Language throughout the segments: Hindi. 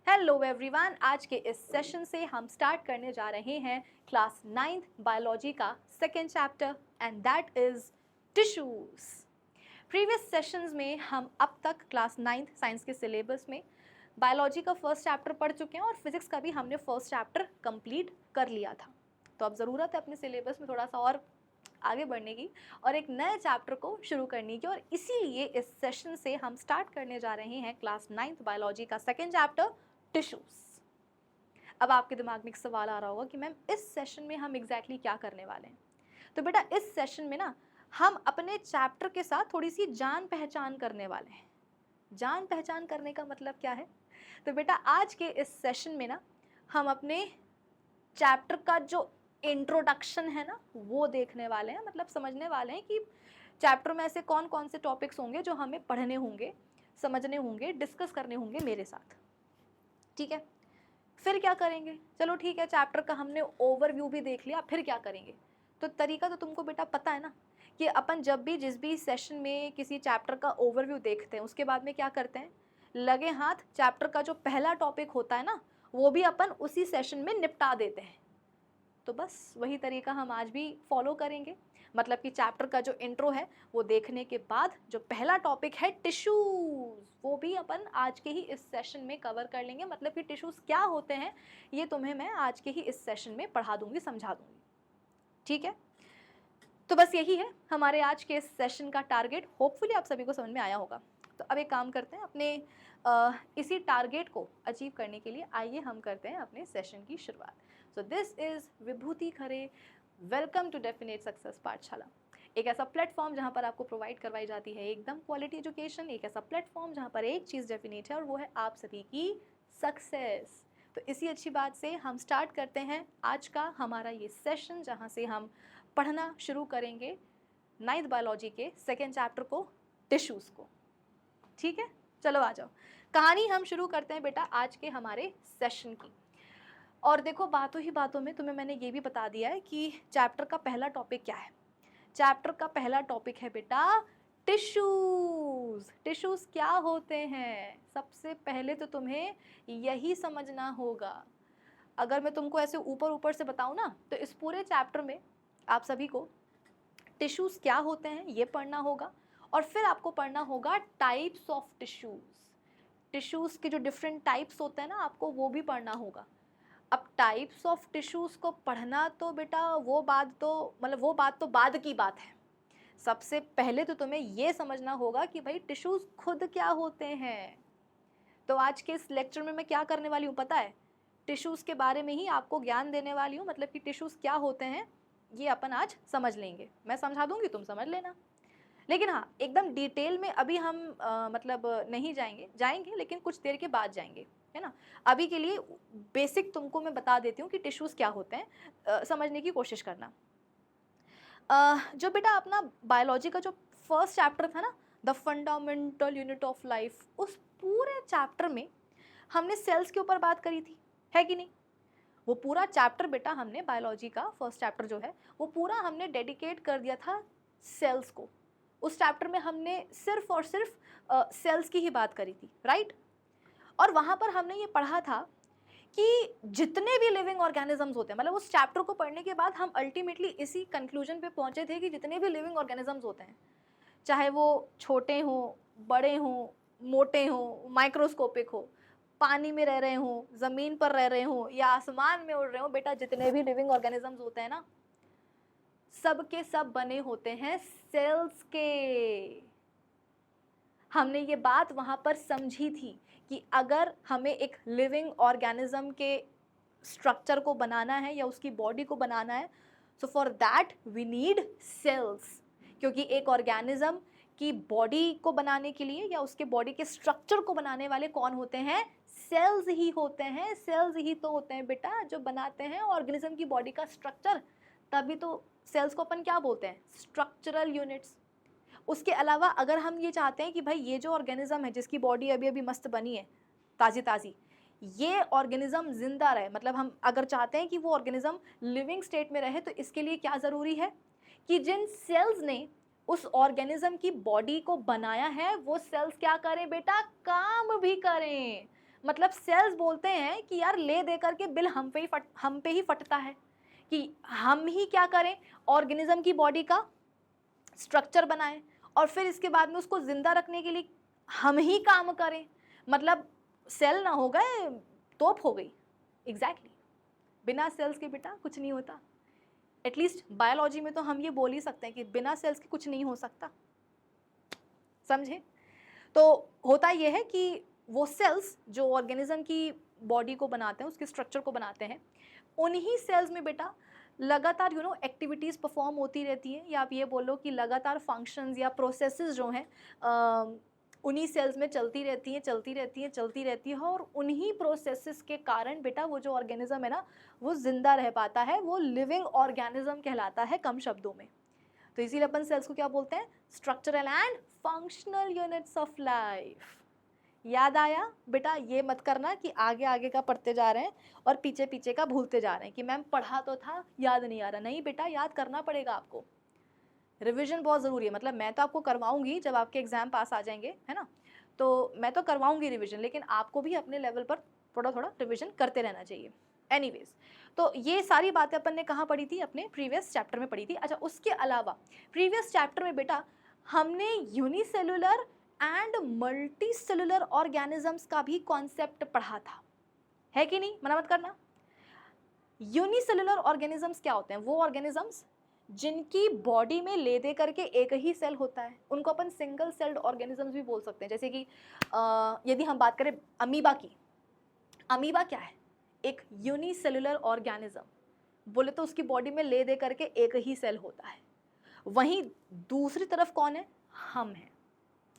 हेलो एवरीवन, आज के इस सेशन से हम स्टार्ट करने जा रहे हैं क्लास 9th बायोलॉजी का second chapter and that is tissues. Previous sessions में हम अब तक क्लास 9th साइंस के सिलेबस में बायोलॉजी का फर्स्ट चैप्टर पढ़ चुके हैं और फिजिक्स का भी हमने फर्स्ट चैप्टर कंप्लीट कर लिया था। तो अब ज़रूरत है अपने सिलेबस में थोड़ा सा और आगे बढ़ने की और एक नए चैप्टर को शुरू करने की, और इसीलिए इस सेशन से हम स्टार्ट करने जा रहे हैं क्लास 9th बायोलॉजी का सेकेंड चैप्टर टिश्यूज। अब आपके दिमाग में एक सवाल आ रहा होगा कि मैम इस सेशन में हम एग्जैक्टली क्या करने वाले हैं। तो बेटा इस सेशन में ना हम अपने चैप्टर के साथ थोड़ी सी जान पहचान करने वाले हैं। जान पहचान करने का मतलब क्या है? तो बेटा आज के इस सेशन में ना हम अपने चैप्टर का जो इंट्रोडक्शन है ना वो देखने वाले हैं, मतलब समझने वाले हैं कि चैप्टर में ऐसे कौन कौन से टॉपिक्स होंगे जो हमें पढ़ने होंगे, समझने होंगे, डिस्कस करने होंगे मेरे साथ। ठीक है, फिर क्या करेंगे? चलो ठीक है, चैप्टर का हमने ओवरव्यू भी देख लिया, फिर क्या करेंगे? तो तरीका तो तुमको बेटा पता है ना कि अपन जब भी जिस भी सेशन में किसी चैप्टर का ओवरव्यू देखते हैं उसके बाद में क्या करते हैं, लगे हाथ चैप्टर का जो पहला टॉपिक होता है ना वो भी अपन उसी सेशन में निपटा देते हैं। तो बस वही तरीका हम आज भी फॉलो करेंगे, मतलब कि चैप्टर का जो इंट्रो है वो देखने के बाद जो पहला टॉपिक है टिश्यूज वो भी अपन आज के ही इस सेशन में कवर कर लेंगे। मतलब कि टिश्यूज क्या होते हैं ये तुम्हें मैं आज के ही इस सेशन में पढ़ा दूंगी, समझा दूंगी। ठीक है, तो बस यही है हमारे आज के इस सेशन का टारगेट। होपफुली आप सभी को समझ में आया होगा। तो अब एक काम करते हैं, अपने इसी टारगेट को अचीव करने के लिए आइए हम करते हैं अपने सेशन की शुरुआत। So this is Vibhuti Khare, welcome to definite success Pathshala. एक ऐसा प्लेटफॉर्म जहाँ पर आपको प्रोवाइड करवाई जाती है एकदम क्वालिटी एजुकेशन, एक ऐसा प्लेटफॉर्म जहाँ पर एक चीज़ डेफिनेट है और वो है आप सभी की सक्सेस। तो इसी अच्छी बात से हम स्टार्ट करते हैं आज का हमारा ये सेशन, जहाँ से हम पढ़ना शुरू करेंगे 9th बायोलॉजी के सेकेंड चैप्टर को, टिश्यूज़ को। ठीक है, चलो आ जाओ, कहानी हम शुरू करते हैं बेटा आज के हमारे सेशन की। और देखो बातों ही बातों में तुम्हें मैंने ये भी बता दिया है कि चैप्टर का पहला टॉपिक क्या है। चैप्टर का पहला टॉपिक है बेटा टिश्यूज। टिश्यूज क्या होते हैं सबसे पहले तो तुम्हें यही समझना होगा। अगर मैं तुमको ऐसे ऊपर ऊपर से बताऊं ना तो इस पूरे चैप्टर में आप सभी को टिश्यूज क्या होते हैं ये पढ़ना होगा, और फिर आपको पढ़ना होगा टाइप्स ऑफ टिश्यूज। टिश्यूज के जो डिफरेंट टाइप्स होते हैं ना आपको वो भी पढ़ना होगा। अब टाइप्स ऑफ टिश्यूज को पढ़ना तो बेटा वो बात तो बाद की बात है। सबसे पहले तो तुम्हें ये समझना होगा कि भाई टिश्यूज खुद क्या होते हैं। तो आज के इस लेक्चर में मैं क्या करने वाली हूँ पता है? टिश्यूज के बारे में ही आपको ज्ञान देने वाली हूँ, मतलब कि टिश्यूज क्या होते हैं ये अपन आज समझ लेंगे। मैं समझा दूंगी, तुम समझ लेना। लेकिन हाँ, एकदम डिटेल में अभी हम मतलब नहीं जाएंगे लेकिन कुछ देर के बाद जाएंगे, है ना। अभी के लिए बेसिक तुमको मैं बता देती हूँ कि टिश्यूज़ क्या होते हैं, समझने की कोशिश करना। जो बेटा अपना बायोलॉजी का जो फर्स्ट चैप्टर था ना, the fundamental unit of life, उस पूरे चैप्टर में हमने सेल्स के ऊपर बात करी थी, है कि नहीं? वो पूरा चैप्टर बेटा हमने बायोलॉजी का फर्स्ट चैप्टर जो है वो पूरा हमने डेडिकेट कर दिया था सेल्स को। उस चैप्टर में हमने सिर्फ और सिर्फ सेल्स की ही बात करी थी, राइट। और वहाँ पर हमने ये पढ़ा था कि जितने भी लिविंग ऑर्गेनिजम्स होते हैं, मतलब उस चैप्टर को पढ़ने के बाद हम अल्टीमेटली इसी कंक्लूजन पे पहुँचे थे कि जितने भी लिविंग ऑर्गेनिजम्स होते हैं, चाहे वो छोटे हों, बड़े हों, मोटे हों, माइक्रोस्कोपिक हो, पानी में रह रहे हों, ज़मीन पर रह रहे हों या आसमान में उड़ रहे हों, बेटा जितने भी लिविंग ऑर्गेनिजम्स होते हैं ना सब के सब बने होते हैं सेल्स के। हमने ये बात वहाँ पर समझी थी कि अगर हमें एक लिविंग ऑर्गेनिज्म के स्ट्रक्चर को बनाना है या उसकी बॉडी को बनाना है, so for that we need cells. क्योंकि एक ऑर्गेनिज्म की बॉडी को बनाने के लिए या उसके बॉडी के स्ट्रक्चर को बनाने वाले कौन होते हैं? सेल्स ही होते हैं। सेल्स ही तो होते हैं बेटा जो बनाते हैं ऑर्गेनिज्म की बॉडी का स्ट्रक्चर। तभी तो सेल्स को अपन क्या बोलते हैं? Structural units. उसके अलावा अगर हम ये चाहते हैं कि भाई ये जो ऑर्गेनिज्म है जिसकी बॉडी अभी अभी मस्त बनी है ताज़ी ताज़ी, ये ऑर्गेनिज्म जिंदा रहे, मतलब हम अगर चाहते हैं कि वो ऑर्गेनिज्म लिविंग स्टेट में रहे, तो इसके लिए क्या ज़रूरी है कि जिन सेल्स ने उस ऑर्गेनिज्म की बॉडी को बनाया है वो सेल्स क्या करें बेटा? काम भी करें। मतलब सेल्स बोलते हैं कि यार ले दे करके बिल हम पे ही फटता है कि हम ही क्या करें, ऑर्गेनिज्म की बॉडी का स्ट्रक्चर बनाएं और फिर इसके बाद में उसको जिंदा रखने के लिए हम ही काम करें। मतलब सेल ना हो गए तोप हो गई। एग्जैक्टली बिना सेल्स के बेटा कुछ नहीं होता। एटलीस्ट बायोलॉजी में तो हम ये बोल ही सकते हैं कि बिना सेल्स के कुछ नहीं हो सकता, समझे। तो होता ये है कि वो सेल्स जो ऑर्गेनिज्म की बॉडी को बनाते हैं, उसके स्ट्रक्चर को बनाते हैं, उन्हीं सेल्स में बेटा लगातार एक्टिविटीज़ परफॉर्म होती रहती है, या आप ये बोलो कि लगातार फंक्शंस या प्रोसेसेस जो हैं उन्हीं सेल्स में चलती रहती है और उन्हीं प्रोसेसेस के कारण बेटा वो जो ऑर्गेनिज्म है ना वो जिंदा रह पाता है, वो लिविंग ऑर्गेनिज्म कहलाता है कम शब्दों में। तो इसीलिए अपन सेल्स को क्या बोलते हैं, structural and functional units of life. याद आया बेटा, ये मत करना कि आगे आगे का पढ़ते जा रहे हैं और पीछे पीछे का भूलते जा रहे हैं कि मैम पढ़ा तो था याद नहीं आ रहा। नहीं बेटा, याद करना पड़ेगा आपको, रिवीजन बहुत ज़रूरी है। मतलब मैं तो आपको करवाऊंगी जब आपके एग्जाम पास आ जाएंगे, है ना, तो मैं तो करवाऊंगी रिवीजन, लेकिन आपको भी अपने लेवल पर थोड़ा थोड़ा रिवीजन करते रहना चाहिए। एनीवेज, तो ये सारी बातें अपन ने कहाँ पढ़ी थी, अपने प्रीवियस चैप्टर में पढ़ी थी। अच्छा, उसके अलावा प्रीवियस चैप्टर में बेटा हमने unicellular and multi cellular organisms का भी कॉन्सेप्ट पढ़ा था, है कि नहीं, मना मत करना। यूनिसेलुलर ऑर्गेनिजम्स क्या होते हैं, वो ऑर्गेनिजम्स जिनकी बॉडी में ले दे करके एक ही सेल होता है, उनको अपन सिंगल सेल्ड ऑर्गेनिजम्स भी बोल सकते हैं। जैसे कि यदि हम बात करें अमीबा की, अमीबा क्या है, एक यूनिसेलुलर ऑर्गेनिज्म, बोले तो उसकी बॉडी में ले दे करके एक ही सेल होता है। वहीं दूसरी तरफ कौन है, हम हैं।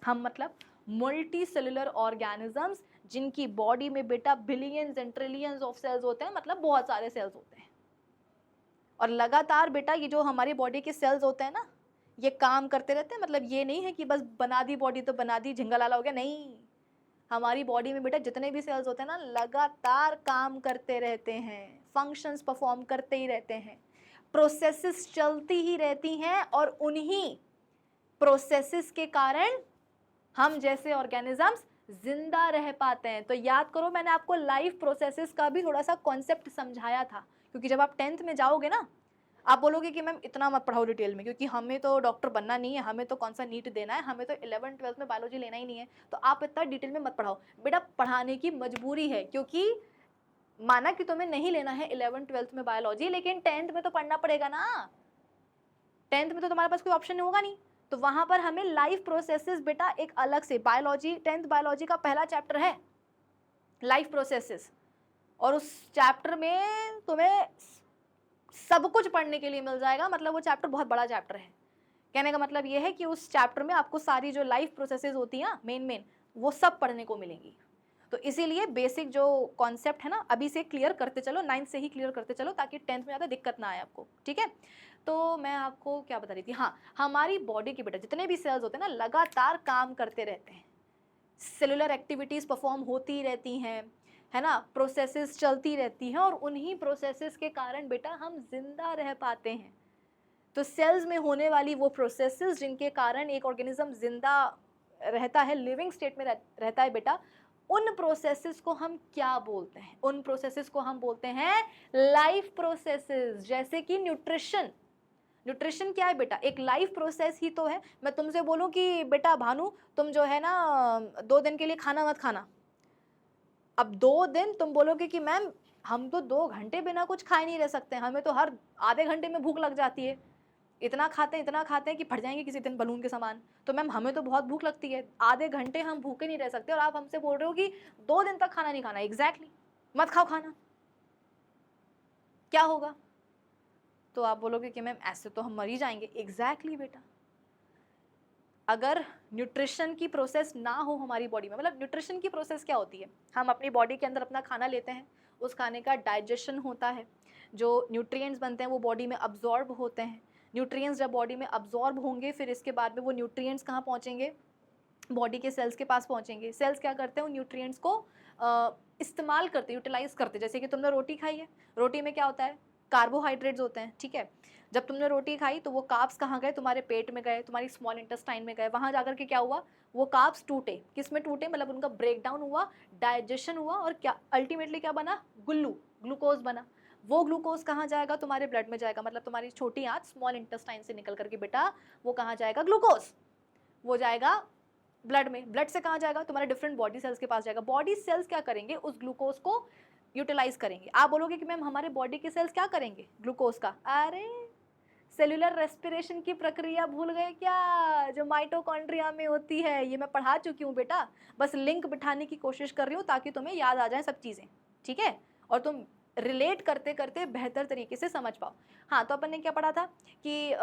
हम मतलब मल्टी सेलुलर ऑर्गेनिजम्स जिनकी बॉडी में बेटा billions and trillions of cells होते हैं, मतलब बहुत सारे सेल्स होते हैं। और लगातार बेटा ये जो हमारी बॉडी के सेल्स होते हैं ना, ये काम करते रहते हैं। मतलब ये नहीं है कि बस बना दी बॉडी तो बना दी, झिंगालाला हो गया, नहीं। हमारी बॉडी में बेटा जितने भी सेल्स होते हैं ना, लगातार काम करते रहते हैं, फंक्शंस परफॉर्म करते ही रहते हैं, प्रोसेसेस चलती ही रहती हैं, और उन्हीं प्रोसेसेस के कारण हम जैसे ऑर्गेनिजम्स जिंदा रह पाते हैं। तो याद करो, मैंने आपको लाइफ प्रोसेसेस का भी थोड़ा सा कॉन्सेप्ट समझाया था, क्योंकि जब आप 10th में जाओगे ना, आप बोलोगे कि मैम इतना मत पढ़ाओ डिटेल में, क्योंकि हमें तो डॉक्टर बनना नहीं है, हमें तो कौन सा नीट देना है, हमें तो 11th 12th में बायोलॉजी लेना ही नहीं है, तो आप इतना डिटेल में मत पढ़ाओ। बेटा पढ़ाने की मजबूरी है, क्योंकि माना कि तुम्हें नहीं लेना है 11th 12th में बायोलॉजी, लेकिन 10th में तो पढ़ना पड़ेगा ना। 10th में तो तुम्हारे पास कोई ऑप्शन होगा नहीं, तो वहां पर हमें लाइफ प्रोसेसेस बेटा एक अलग से, बायोलॉजी 10th बायोलॉजी का पहला चैप्टर है लाइफ प्रोसेसेस, और उस चैप्टर में तुम्हें सब कुछ पढ़ने के लिए मिल जाएगा। मतलब वो चैप्टर बहुत बड़ा चैप्टर है। कहने का मतलब ये है कि उस चैप्टर में आपको सारी जो लाइफ प्रोसेसेस होती हैं मेन वो सब पढ़ने को मिलेंगी। तो इसीलिए बेसिक जो कॉन्सेप्ट है ना, अभी से क्लियर करते चलो, 9th से ही क्लियर करते चलो, ताकि 10th में ज़्यादा दिक्कत ना आए आपको, ठीक है। तो मैं आपको क्या बता रही थी, हाँ, हमारी बॉडी के बेटा जितने भी सेल्स होते हैं ना, लगातार काम करते रहते हैं, सेलुलर एक्टिविटीज़ परफॉर्म होती रहती हैं, है ना, प्रोसेसेस चलती रहती हैं, और उन्हीं प्रोसेसेस के कारण बेटा हम जिंदा रह पाते हैं। तो सेल्स में होने वाली वो प्रोसेसेस जिनके कारण एक ऑर्गेनिज्म जिंदा रहता है, लिविंग स्टेट में रहता है बेटा, उन प्रोसेसेस को हम क्या बोलते हैं, उन प्रोसेसेस को हम बोलते हैं लाइफ प्रोसेसेस। जैसे कि न्यूट्रिशन, न्यूट्रिशन क्या है बेटा, एक लाइफ प्रोसेस ही तो है। मैं तुमसे बोलूं कि बेटा भानु तुम जो है ना 2 दिन के लिए खाना मत खाना, अब 2 दिन तुम बोलोगे कि मैम हम तो 2 घंटे बिना कुछ खाए नहीं रह सकते, हमें तो हर आधे घंटे में भूख लग जाती है, इतना खाते हैं कि फट जाएंगे किसी दिन बलून के समान। तो मैम हमें तो बहुत भूख लगती है, आधे घंटे हम भूखे नहीं रह सकते, और आप हमसे बोल रहे हो कि 2 दिन तक खाना नहीं खाना। एग्जैक्टली, मत खाओ खाना, क्या होगा? तो आप बोलोगे कि मैम ऐसे तो हम मर ही जाएंगे। एग्जैक्टली बेटा, अगर न्यूट्रिशन की प्रोसेस ना हो हमारी बॉडी में, मतलब न्यूट्रिशन की प्रोसेस क्या होती है, हम अपनी बॉडी के अंदर अपना खाना लेते हैं, उस खाने का डाइजेशन होता है, जो न्यूट्रिएंट्स बनते हैं वो बॉडी में अब्जॉर्ब होते हैं। न्यूट्रिएंट्स जब बॉडी में अब्जॉर्ब होंगे, फिर इसके बाद में वो न्यूट्रिएंट्स कहाँ पहुँचेंगे, बॉडी के सेल्स के पास पहुँचेंगे। सेल्स क्या करते हैं, उन न्यूट्रिएंट्स को इस्तेमाल करते, यूटिलाइज करते। जैसे कि तुमने रोटी खाई है, रोटी में क्या होता है, कार्बोहाइड्रेट्स होते हैं, ठीक है। जब तुमने रोटी खाई तो वो कार्ब्स कहाँ गए, तुम्हारे पेट में गए, तुम्हारी स्मॉल इंटेस्टाइन में गए, वहाँ जाकर के क्या हुआ, वो कार्ब्स टूटे, किस में टूटे, मतलब उनका ब्रेक डाउन हुआ, डाइजेशन हुआ, और क्या अल्टीमेटली क्या बना, ग्लूकोज बना। वो ग्लूकोज कहाँ जाएगा, तुम्हारे ब्लड में जाएगा, मतलब तुम्हारी छोटी आंत स्मॉल इंटेस्टाइन से निकल करके बेटा वो कहाँ जाएगा, ग्लूकोज वो जाएगा ब्लड में। ब्लड से कहाँ जाएगा, तुम्हारे डिफरेंट बॉडी सेल्स के पास जाएगा। बॉडी सेल्स क्या करेंगे, उस ग्लूकोज को यूटिलाइज करेंगे। आप बोलोगे कि मैम हमारे बॉडी के सेल्स क्या करेंगे ग्लूकोज का, अरे सेल्यूलर रेस्पिरेशन की प्रक्रिया भूल गए क्या, जो माइटोकॉन्ड्रिया में होती है, ये मैं पढ़ा चुकी हूँ बेटा, बस लिंक बिठाने की कोशिश कर रही हूँ ताकि तुम्हें याद आ जाए सब चीज़ें, ठीक है, और तुम रिलेट करते करते बेहतर तरीके से समझ पाओ। हाँ, तो अपन ने क्या पढ़ा था कि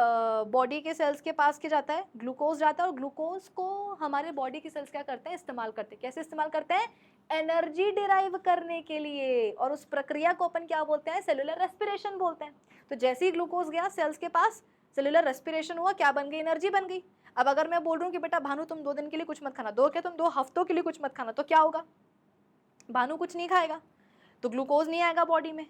बॉडी के सेल्स के पास क्या जाता है, ग्लूकोज जाता है, और ग्लूकोज को हमारे बॉडी के सेल्स क्या करते हैं, इस्तेमाल करते हैं। कैसे इस्तेमाल करते हैं, एनर्जी डिराइव करने के लिए, और उस प्रक्रिया को अपन क्या बोलते हैं, सेल्यूलर रेस्पिरेशन बोलते हैं। तो जैसे ही ग्लूकोज गया सेल्स के पास, सेल्यूलर रेस्पिरेशन हुआ, क्या बन गई, एनर्जी बन गई। अब अगर मैं बोल रहा हूँ कि बेटा भानु तुम 2 दिन के लिए कुछ मत खाना, तुम 2 हफ्तों के लिए कुछ मत खाना, तो क्या होगा, भानु कुछ नहीं खाएगा, तो ग्लूकोज नहीं आएगा बॉडी में।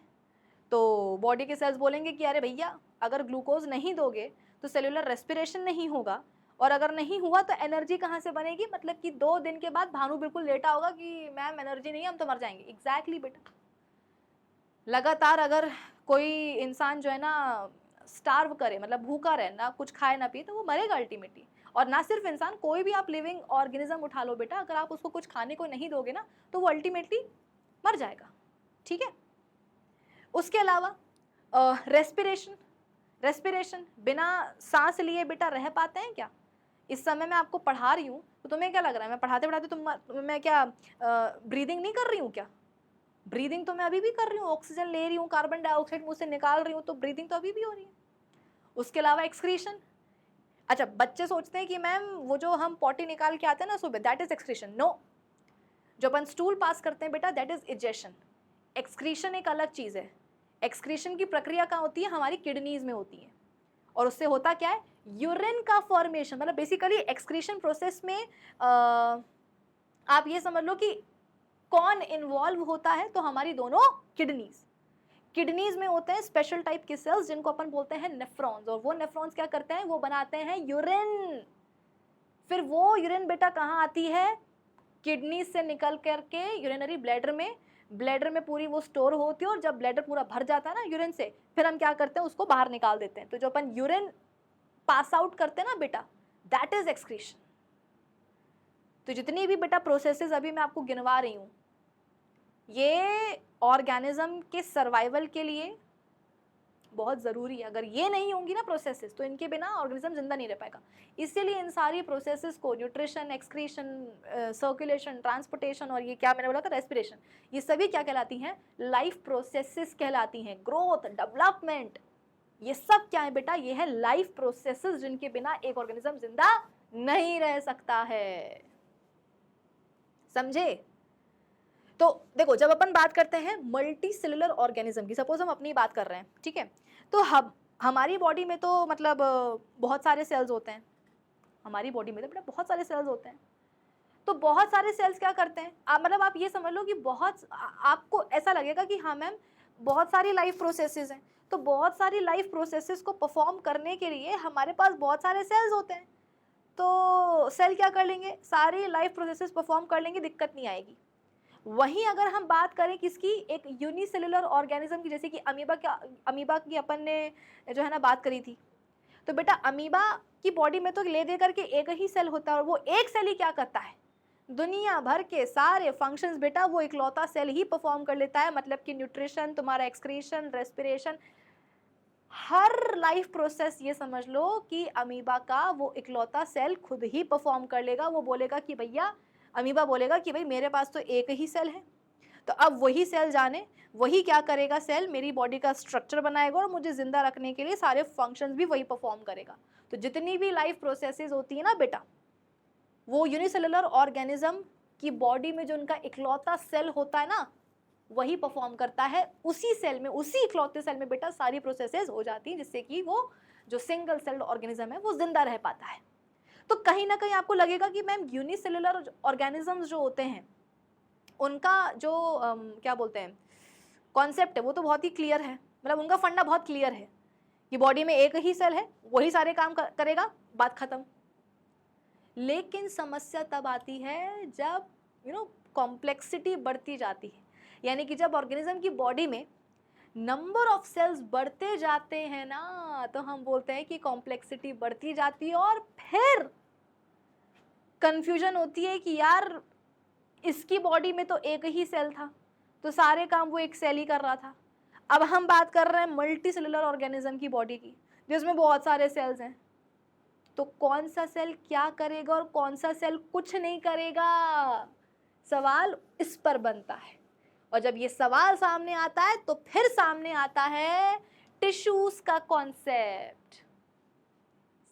तो बॉडी के सेल्स बोलेंगे कि अरे भैया अगर ग्लूकोज नहीं दोगे तो सेल्यूलर रेस्पिरेशन नहीं होगा, और अगर नहीं हुआ तो एनर्जी कहाँ से बनेगी, मतलब कि 2 दिन के बाद भानु बिल्कुल लेटा होगा कि मैम एनर्जी नहीं है, हम तो मर जाएंगे। एग्जैक्टली बेटा, लगातार अगर कोई इंसान जो है ना स्टार्व करे, मतलब भूखा रहे ना, कुछ खाए ना पिए, तो वो मरेगा अल्टीमेटली। और ना सिर्फ इंसान, कोई भी आप लिविंग ऑर्गेनिज्म उठा लो बेटा, अगर आप उसको कुछ खाने को नहीं दोगे ना तो वो अल्टीमेटली मर जाएगा, ठीक है। उसके अलावा रेस्पिरेशन बिना सांस लिए बेटा रह पाते हैं क्या। इस समय मैं आपको पढ़ा रही हूँ तो तुम्हें क्या लग रहा है, मैं पढ़ाते पढ़ाते मैं क्या ब्रीदिंग नहीं कर रही हूँ क्या, ब्रीदिंग तो मैं अभी भी कर रही हूँ, ऑक्सीजन ले रही हूँ, कार्बन डाइऑक्साइड मुंह से निकाल रही हूँ, तो ब्रीदिंग तो अभी भी हो रही है। उसके अलावा एक्सक्रीशन, अच्छा बच्चे सोचते हैं कि मैम वो जो हम पॉटी निकाल के आते हैं ना सुबह, दैट इज एक्सक्रीशन। नो, जो अपन स्टूल पास करते हैं बेटा दैट इज इजेशन। एक्सक्रीशन एक अलग चीज़ है। एक्सक्रीशन की प्रक्रिया कहाँ होती है, हमारी किडनीज में होती है, और उससे होता क्या है, यूरिन का फॉर्मेशन। मतलब बेसिकली एक्सक्रीशन प्रोसेस में आप ये समझ लो कि कौन इन्वॉल्व होता है, तो हमारी दोनों किडनीज में होते हैं स्पेशल टाइप के सेल्स जिनको अपन बोलते हैं नेफ्रॉन्स, और वो नेफ्रॉन्स क्या करते हैं, वो बनाते हैं यूरिन। फिर वो यूरिन बेटा कहाँ आती है, किडनी से निकल करके यूरिनरी ब्लैडर में पूरी वो स्टोर होती है, और जब ब्लैडर पूरा भर जाता है ना यूरिन से, फिर हम क्या करते हैं, उसको बाहर निकाल देते हैं। तो जो अपन यूरिन पास आउट करते हैं ना बेटा, दैट इज एक्सक्रीशन। तो जितनी भी बेटा प्रोसेसेस अभी मैं आपको गिनवा रही हूँ, ये ऑर्गेनिज्म के सर्वाइवल के लिए बहुत ज़रूरी है। अगर ये नहीं होंगी ना प्रोसेसेस, तो इनके बिना ऑर्गेनिज्म जिंदा नहीं रह पाएगा। इसीलिए इन सारी प्रोसेसेस को, न्यूट्रिशन, एक्सक्रीशन, सर्कुलेशन, ट्रांसपोर्टेशन, और ये क्या मैंने बोला था, रेस्पिरेशन, ये सभी क्या कहलाती हैं, लाइफ प्रोसेसेस कहलाती हैं। ग्रोथ, डेवलपमेंट, ये सब क्या है बेटा, ये है लाइफ प्रोसेसेस जिनके बिना एक ऑर्गेनिज्म जिंदा नहीं रह सकता है। समझे। तो देखो, जब अपन बात करते हैं मल्टी सेलुलर ऑर्गेनिज्म की, सपोज हम अपनी बात कर रहे हैं, ठीक है, तो हमारी बॉडी में तो मतलब बहुत सारे सेल्स होते हैं, हमारी बॉडी में तो बेटा बहुत सारे सेल्स होते हैं। तो बहुत सारे सेल्स क्या करते हैं, मतलब आप ये समझ लो कि आपको ऐसा लगेगा कि हाँ मैम बहुत सारी लाइफ प्रोसेसेस हैं, तो बहुत सारी लाइफ प्रोसेसेस को परफॉर्म करने के लिए हमारे पास बहुत सारे सेल्स होते हैं। तो सेल क्या कर लेंगे, सारी लाइफ प्रोसेसेस परफॉर्म कर लेंगे, दिक्कत नहीं आएगी। वहीं अगर हम बात करें किसकी, एक यूनिसेलुलर ऑर्गेनिज्म की, जैसे कि अमीबा की अपन ने जो है ना बात करी थी, तो बेटा अमीबा की बॉडी में तो ले दे करके एक ही सेल होता है, और वो एक सेल ही क्या करता है, दुनिया भर के सारे फंक्शंस बेटा वो इकलौता सेल ही परफॉर्म कर लेता है। मतलब कि न्यूट्रिशन, तुम्हारा एक्सक्रीशन, रेस्पिरेशन, हर लाइफ प्रोसेस ये समझ लो कि अमीबा का वो इकलौता सेल खुद ही परफॉर्म कर लेगा। वो बोलेगा कि भैया, अमीबा बोलेगा कि भाई मेरे पास तो एक ही सेल है, तो अब वही सेल जाने वही क्या करेगा, सेल मेरी बॉडी का स्ट्रक्चर बनाएगा और मुझे जिंदा रखने के लिए सारे फंक्शंस भी वही परफॉर्म करेगा। तो जितनी भी लाइफ प्रोसेसेस होती है ना बेटा, वो यूनिसेलुलर ऑर्गेनिज्म की बॉडी में जो उनका इकलौता सेल होता है ना, वही परफॉर्म करता है। उसी सेल में, उसी इकलौते सेल में बेटा सारी प्रोसेसेस हो जाती हैं, जिससे कि वो जो सिंगल सेल्ड ऑर्गेनिज्म है वो जिंदा रह पाता है। तो कहीं ना कहीं आपको लगेगा कि मैम यूनिसेलुलर ऑर्गेनिजम्स जो होते हैं उनका जो क्या बोलते हैं कॉन्सेप्ट है, वो तो बहुत ही क्लियर है। मतलब उनका फंडा बहुत क्लियर है कि बॉडी में एक ही सेल है, वही सारे काम करेगा, बात खत्म। लेकिन समस्या तब आती है जब कॉम्प्लेक्सिटी बढ़ती जाती है, यानी कि जब ऑर्गेनिज्म की बॉडी में नंबर ऑफ सेल्स बढ़ते जाते हैं ना, तो हम बोलते हैं कि कॉम्प्लेक्सिटी बढ़ती जाती है और फिर कंफ्यूजन होती है कि यार इसकी बॉडी में तो एक ही सेल था, तो सारे काम वो एक सेल ही कर रहा था। अब हम बात कर रहे हैं मल्टी सेलुलर ऑर्गेनिज्म की बॉडी की, जिसमें बहुत सारे सेल्स हैं, तो कौन सा सेल क्या करेगा और कौन सा सेल कुछ नहीं करेगा, सवाल इस पर बनता है। और जब ये सवाल सामने आता है तो फिर सामने आता है टिश्यूज का कॉन्सेप्ट।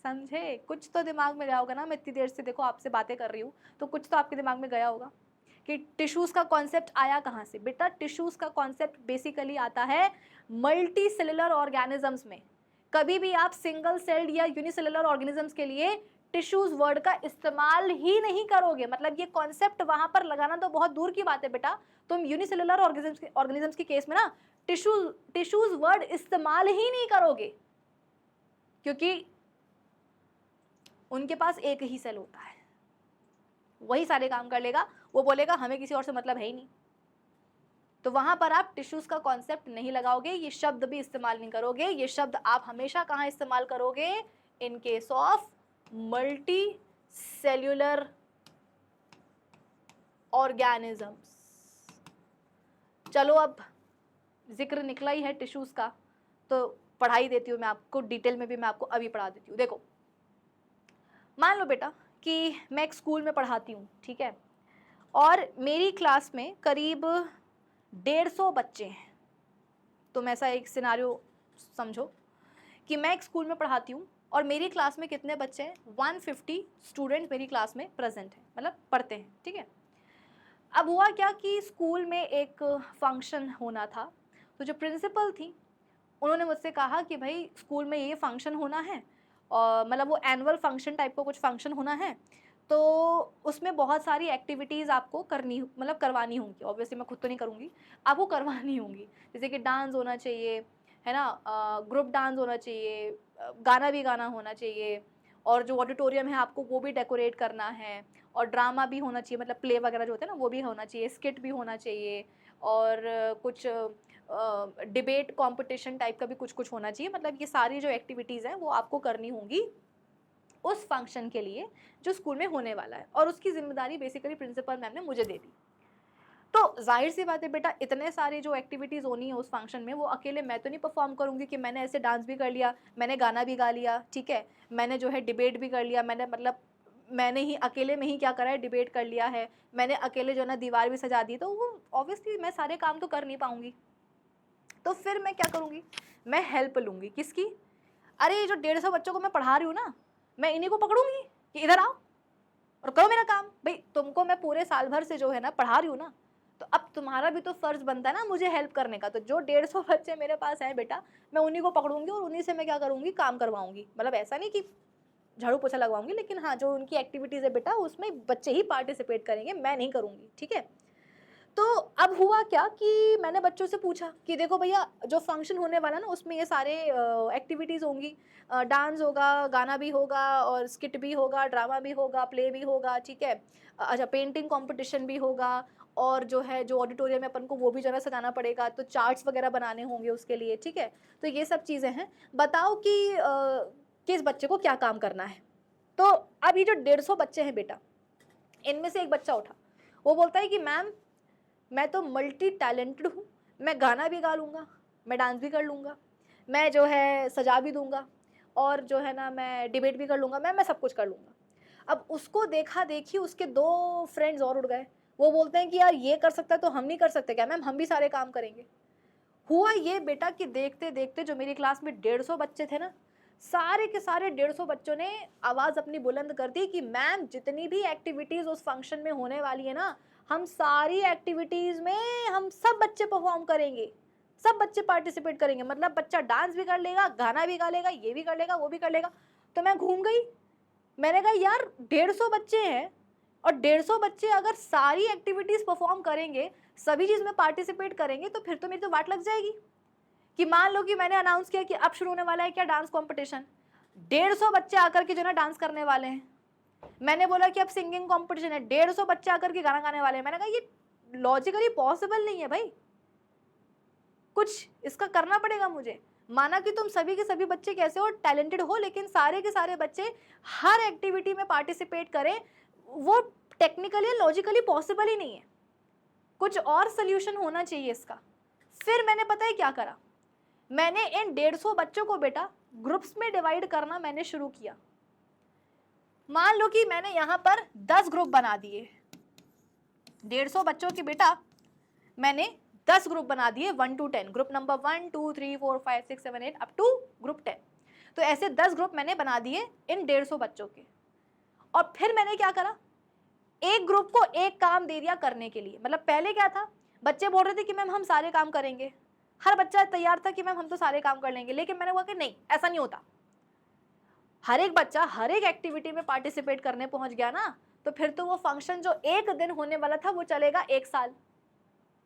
समझे? कुछ तो दिमाग में गया होगा ना, मैं इतनी देर से देखो आपसे बातें कर रही हूँ, तो कुछ तो आपके दिमाग में गया होगा कि टिश्यूज का कॉन्सेप्ट आया कहाँ से। बेटा टिश्यूज का कॉन्सेप्ट बेसिकली आता है मल्टी सेलुलर ऑर्गेनिजम्स में। कभी भी आप सिंगल सेल्ड या यूनिसेलुलर ऑर्गेनिजम्स के लिए टिश्यूज वर्ड का इस्तेमाल ही नहीं करोगे। मतलब ये कॉन्सेप्ट वहां पर लगाना तो बहुत दूर की बात है बेटा, तुम यूनिसेलुलर ऑर्गेनिजम्स के केस में ना टिश्यूज वर्ड इस्तेमाल ही नहीं करोगे, क्योंकि उनके पास एक ही सेल होता है, वही सारे काम कर लेगा, वो बोलेगा हमें किसी और से मतलब है ही नहीं। तो वहां पर आप टिश्यूज का कॉन्सेप्ट नहीं लगाओगे, ये शब्द भी इस्तेमाल नहीं करोगे। ये शब्द आप हमेशा कहाँ इस्तेमाल करोगे? In case of multi cellular organisms. चलो अब जिक्र निकला ही है टिश्यूज का, तो पढ़ाई देती हूँ मैं आपको, डिटेल में भी मैं आपको अभी पढ़ा देती हूँ। देखो, मान लो बेटा कि मैं एक स्कूल में पढ़ाती हूँ, ठीक है, और मेरी क्लास में करीब 150 बच्चे हैं। तुम ऐसा एक सिनारियो समझो कि मैं एक स्कूल में पढ़ाती हूँ और मेरी क्लास में कितने बच्चे हैं? 150 स्टूडेंट मेरी क्लास में प्रेजेंट हैं, मतलब पढ़ते हैं, ठीक है। अब हुआ क्या कि स्कूल में एक फंक्शन होना था, तो जो प्रिंसिपल थी उन्होंने मुझसे कहा कि भाई स्कूल में ये फंक्शन होना है, और मतलब वो एनुअल फंक्शन टाइप का कुछ फंक्शन होना है, तो उसमें बहुत सारी एक्टिविटीज़ आपको करवानी होंगी। ऑब्वियसली मैं खुद तो नहीं करूँगी, आपको करवानी होंगी, जैसे कि डांस होना चाहिए, है ना, ग्रुप डांस होना चाहिए, गाना भी गाना होना चाहिए, और जो ऑडिटोरियम है आपको वो भी डेकोरेट करना है, और ड्रामा भी होना चाहिए, मतलब प्ले वगैरह जो होते हैं ना वो भी होना चाहिए, स्किट भी होना चाहिए, और कुछ डिबेट कंपटीशन टाइप का भी कुछ होना चाहिए। मतलब ये सारी जो एक्टिविटीज़ हैं वो आपको करनी होंगी उस फंक्शन के लिए जो स्कूल में होने वाला है, और उसकी जिम्मेदारी बेसिकली प्रिंसिपल मैम ने मुझे दे दी। तो जाहिर सी बात है बेटा, इतने सारे जो एक्टिविटीज़ होनी है उस फंक्शन में, वो अकेले मैं तो नहीं परफॉर्म करूँगी कि मैंने ऐसे डांस भी कर लिया, मैंने गाना भी गा लिया, ठीक है, मैंने जो है डिबेट भी कर लिया, मैंने ही अकेले में ही क्या करा है, डिबेट कर लिया है, मैंने अकेले जो है ना दीवार भी सजा दी, तो वो ऑब्वियसली मैं सारे काम तो कर नहीं पाऊँगी। तो फिर मैं क्या करूँगी? मैं हेल्प लूँगी। किसकी? अरे जो 150 बच्चों को मैं पढ़ा रही हूँ ना, मैं इन्हीं को पकड़ूंगी कि इधर आओ और करो मेरा काम। भाई तुमको मैं पूरे साल भर से जो है ना पढ़ा रही हूँ ना, तो अब तुम्हारा भी तो फर्ज बनता है ना मुझे हेल्प करने का। तो जो 150 बच्चे मेरे पास हैं बेटा, मैं उन्हीं को पकड़ूंगी और उन्हीं से मैं क्या करूँगी, काम करवाऊंगी। मतलब ऐसा नहीं कि झाड़ू पोछा लगवाऊंगी, लेकिन हाँ जो उनकी एक्टिविटीज़ है बेटा उसमें बच्चे ही पार्टिसिपेट करेंगे, मैं नहीं करूँगी, ठीक है। तो अब हुआ क्या कि मैंने बच्चों से पूछा कि देखो भैया जो फंक्शन होने वाला ना उसमें ये सारे एक्टिविटीज़ होंगी, डांस होगा, गाना भी होगा, और स्किट भी होगा, ड्रामा भी होगा, प्ले भी होगा, ठीक है, अच्छा पेंटिंग कंपटीशन भी होगा, और जो है जो ऑडिटोरियम है अपन को वो भी जरा सजाना पड़ेगा, तो चार्ट्स वगैरह बनाने होंगे उसके लिए, ठीक है। तो ये सब चीज़ें हैं, बताओ कि किस बच्चे को क्या काम करना है। तो अब ये जो 150 बच्चे हैं बेटा, इनमें से एक बच्चा उठा, वो बोलता है कि मैम मैं तो मल्टी टैलेंटेड हूँ, मैं गाना भी गा लूँगा, मैं डांस भी कर लूँगा, मैं जो है सजा भी दूँगा, और जो है ना मैं डिबेट भी कर लूँगा, मैं सब कुछ कर लूँगा। अब उसको देखा देखी उसके 2 फ्रेंड्स और उड़ गए। वो बोलते हैं कि यार ये कर सकता है तो हम नहीं कर सकते क्या मैम, हम भी सारे काम करेंगे। हुआ ये बेटा कि देखते देखते जो मेरी क्लास में 150 बच्चे थे ना, सारे के सारे 150 बच्चों ने आवाज़ अपनी बुलंद कर दी कि मैम जितनी भी एक्टिविटीज़ उस फंक्शन में होने वाली है ना, हम सारी एक्टिविटीज़ में हम सब बच्चे परफॉर्म करेंगे, सब बच्चे पार्टिसिपेट करेंगे। मतलब बच्चा डांस भी कर लेगा, गाना भी गा लेगा, ये भी कर लेगा, वो भी कर लेगा। तो मैं घूम गई, मैंने कहा यार 150 बच्चे हैं, और 150 बच्चे अगर सारी एक्टिविटीज़ परफॉर्म करेंगे, सभी चीज़ में पार्टिसिपेट करेंगे, तो फिर तो मेरी तो वाट लग जाएगी। कि मान लो कि मैंने अनाउंस किया कि अब शुरू होने वाला है क्या डांस कंपटीशन, 150 बच्चे आकर के जो ना डांस करने वाले हैं। मैंने बोला कि अब सिंगिंग कंपटीशन है, 150 बच्चे आकर के गाना गाने वाले हैं। मैंने कहा ये लॉजिकली पॉसिबल नहीं है भाई, कुछ इसका करना पड़ेगा मुझे। माना कि तुम सभी के सभी बच्चे कैसे हो, टैलेंटेड हो, लेकिन सारे के सारे बच्चे हर एक्टिविटी में पार्टिसिपेट करें, वो टेक्निकली लॉजिकली पॉसिबल ही नहीं है। कुछ और सोल्यूशन होना चाहिए इसका। फिर मैंने पता है क्या करा, मैंने इन 150 बच्चों को बेटा ग्रुप्स में डिवाइड करना मैंने शुरू किया। मान लो कि मैंने यहाँ पर 10 ग्रुप बना दिए, 150 बच्चों के बेटा मैंने 10 ग्रुप बना दिए, 1 to 10, group number 1 2 3 4 5 6 7 8 up to group 10। तो ऐसे 10 ग्रुप मैंने बना दिए इन 150 बच्चों के। और फिर मैंने क्या करा, एक ग्रुप को एक काम दे दिया करने के लिए। मतलब पहले क्या था, बच्चे बोल रहे थे कि मैम हम सारे काम करेंगे, हर बच्चा तैयार था कि मैम हम तो सारे काम कर लेंगे, लेकिन मैंने कहा कि नहीं, ऐसा नहीं होता। हर एक बच्चा हर एक एक्टिविटी में पार्टिसिपेट करने पहुंच गया ना, तो फिर तो वो फंक्शन जो एक दिन होने वाला था वो चलेगा 1 साल,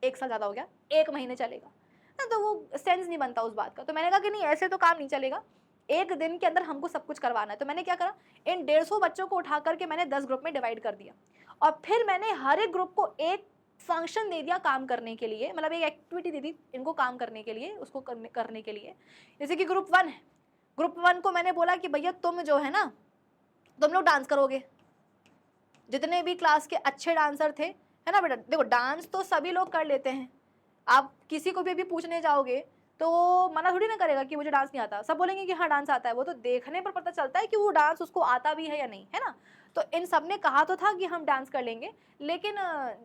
1 साल ज्यादा हो गया, 1 महीने चलेगा ना, तो वो सेंस नहीं बनता उस बात का। तो मैंने कहा कि नहीं, ऐसे तो काम नहीं चलेगा, एक दिन के अंदर हमको सब कुछ करवाना है। तो मैंने क्या करा, इन 150 बच्चों को उठा करके मैंने 10 ग्रुप में डिवाइड कर दिया, और फिर मैंने हर एक ग्रुप को एक फंक्शन दे दिया काम करने के लिए, मतलब एक एक्टिविटी दे दी इनको काम करने के लिए, उसको करने के लिए। जैसे कि ग्रुप 1 है, ग्रुप 1 को मैंने बोला कि भैया तुम जो है ना, तुम लोग डांस करोगे। जितने भी क्लास के अच्छे डांसर थे, है ना बेटा, देखो डांस तो सभी लोग कर लेते हैं, आप किसी को भी अभी पूछने जाओगे तो वो मना थोड़ी ना करेगा कि मुझे डांस नहीं आता, सब बोलेंगे कि हाँ डांस आता है। वो तो देखने पर पता चलता है कि वो डांस उसको आता भी है या नहीं, है ना। तो इन सब ने कहा तो था कि हम डांस कर लेंगे, लेकिन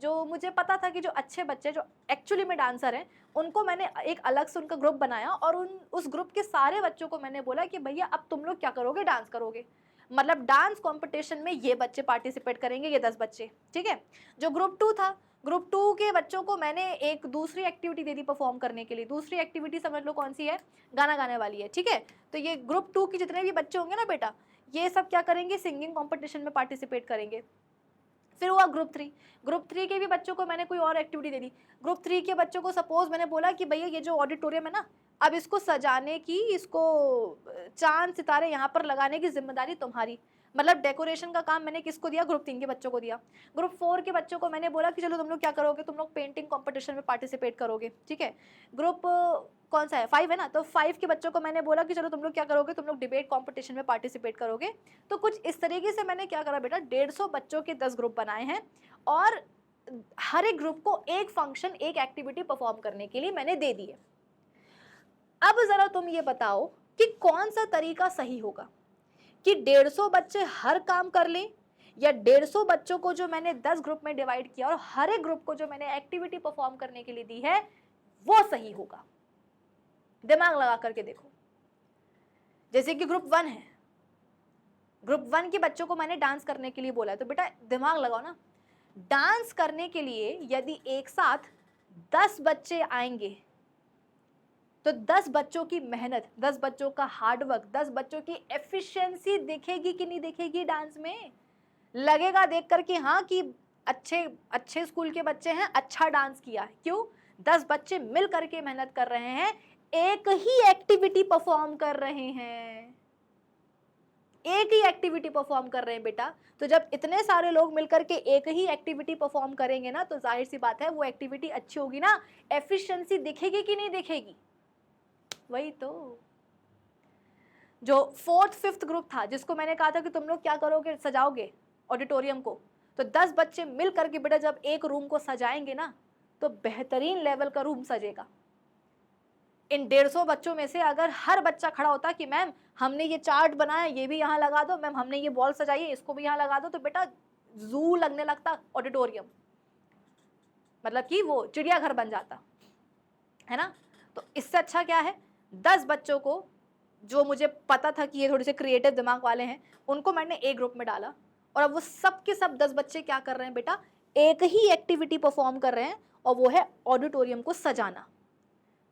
जो मुझे पता था कि जो अच्छे बच्चे जो एक्चुअली में डांसर हैं, उनको मैंने एक अलग से उनका ग्रुप बनाया, और उस ग्रुप के सारे बच्चों को मैंने बोला कि भैया अब तुम लोग क्या करोगे, डांस करोगे। मतलब डांस कंपटीशन में ये बच्चे पार्टिसिपेट करेंगे, ये 10 बच्चे, ठीक है। जो ग्रुप 2 था, ग्रुप 2 के बच्चों को मैंने एक दूसरी एक्टिविटी दे दी परफॉर्म करने के लिए। दूसरी एक्टिविटी समझ लो कौन सी है, गाना गाने वाली है, ठीक है। तो ये ग्रुप 2 के जितने भी बच्चे होंगे ना बेटा, ये सब क्या करेंगे, सिंगिंग कंपटीशन में पार्टिसिपेट करेंगे। फिर हुआ ग्रुप 3, ग्रुप 3 के भी बच्चों को मैंने कोई और एक्टिविटी दे दी। ग्रुप 3 के बच्चों को सपोज मैंने बोला कि भैया ये जो ऑडिटोरियम है ना, अब इसको सजाने की, इसको चांद सितारे यहाँ पर लगाने की जिम्मेदारी तुम्हारी। मतलब डेकोरेशन का काम मैंने किसको दिया, ग्रुप 3 के बच्चों को दिया। ग्रुप 4 के बच्चों को मैंने बोला कि चलो तुम लोग क्या करोगे, तुम लोग पेंटिंग कंपटीशन में पार्टिसिपेट करोगे, ठीक है। ग्रुप कौन सा है, 5 है ना, तो 5 के बच्चों को मैंने बोला कि चलो तुम लोग क्या करोगे, तुम लोग डिबेट कंपटीशन में पार्टिसिपेट करोगे। तो कुछ इस तरीके से मैंने क्या करा बेटा, 150 बच्चों के 10 ग्रुप बनाए हैं, और हर एक ग्रुप को एक फंक्शन, एक एक्टिविटी परफॉर्म करने के लिए मैंने दे दी है। अब जरा तुम ये बताओ कि कौन सा तरीका सही होगा, कि 150 बच्चे हर काम कर लें, या 150 बच्चों को जो मैंने 10 ग्रुप में डिवाइड किया और हर एक ग्रुप को जो मैंने एक्टिविटी परफॉर्म करने के लिए दी है वो सही होगा। दिमाग लगा करके देखो। जैसे कि ग्रुप 1 है, ग्रुप 1 के बच्चों को मैंने डांस करने के लिए बोला है, तो बेटा दिमाग लगाओ ना, डांस करने के लिए यदि एक साथ 10 बच्चे आएंगे तो 10 बच्चों की मेहनत, 10 बच्चों का हार्डवर्क, 10 बच्चों की एफिशिएंसी दिखेगी कि नहीं दिखेगी डांस में। लगेगा देख कर कि हाँ कि अच्छे स्कूल के बच्चे हैं, अच्छा डांस किया है। क्यों, 10 बच्चे मिल करके मेहनत कर रहे हैं, एक ही एक्टिविटी परफॉर्म कर रहे हैं, एक ही एक्टिविटी परफॉर्म कर रहे हैं बेटा। तो जब इतने सारे लोग मिलकर के एक ही एक्टिविटी परफॉर्म करेंगे ना, तो जाहिर सी बात है वो एक्टिविटी अच्छी होगी ना, एफिशिएंसी दिखेगी कि नहीं दिखेगी। वही तो जो 4th 5th ग्रुप था, जिसको मैंने कहा था कि तुम लोग क्या करोगे, सजाओगे ऑडिटोरियम को, तो 10 बच्चे मिल करके बेटा जब एक रूम को सजाएंगे ना, तो बेहतरीन लेवल का रूम सजेगा। इन 150 बच्चों में से अगर हर बच्चा खड़ा होता कि मैम हमने ये चार्ट बनाया, ये भी यहाँ लगा दो, मैम हमने ये बॉल सजाई है, इसको भी यहाँ लगा दो, तो बेटा जू लगने लगता ऑडिटोरियम, मतलब कि वो चिड़ियाघर बन जाता है ना। तो इससे अच्छा क्या है, 10 बच्चों को, जो मुझे पता था कि ये थोड़े से क्रिएटिव दिमाग वाले हैं, उनको मैंने एक ग्रुप में डाला, और अब वो सब के सब 10 बच्चे क्या कर रहे हैं बेटा, एक ही एक्टिविटी परफॉर्म कर रहे हैं, और वो है ऑडिटोरियम को सजाना।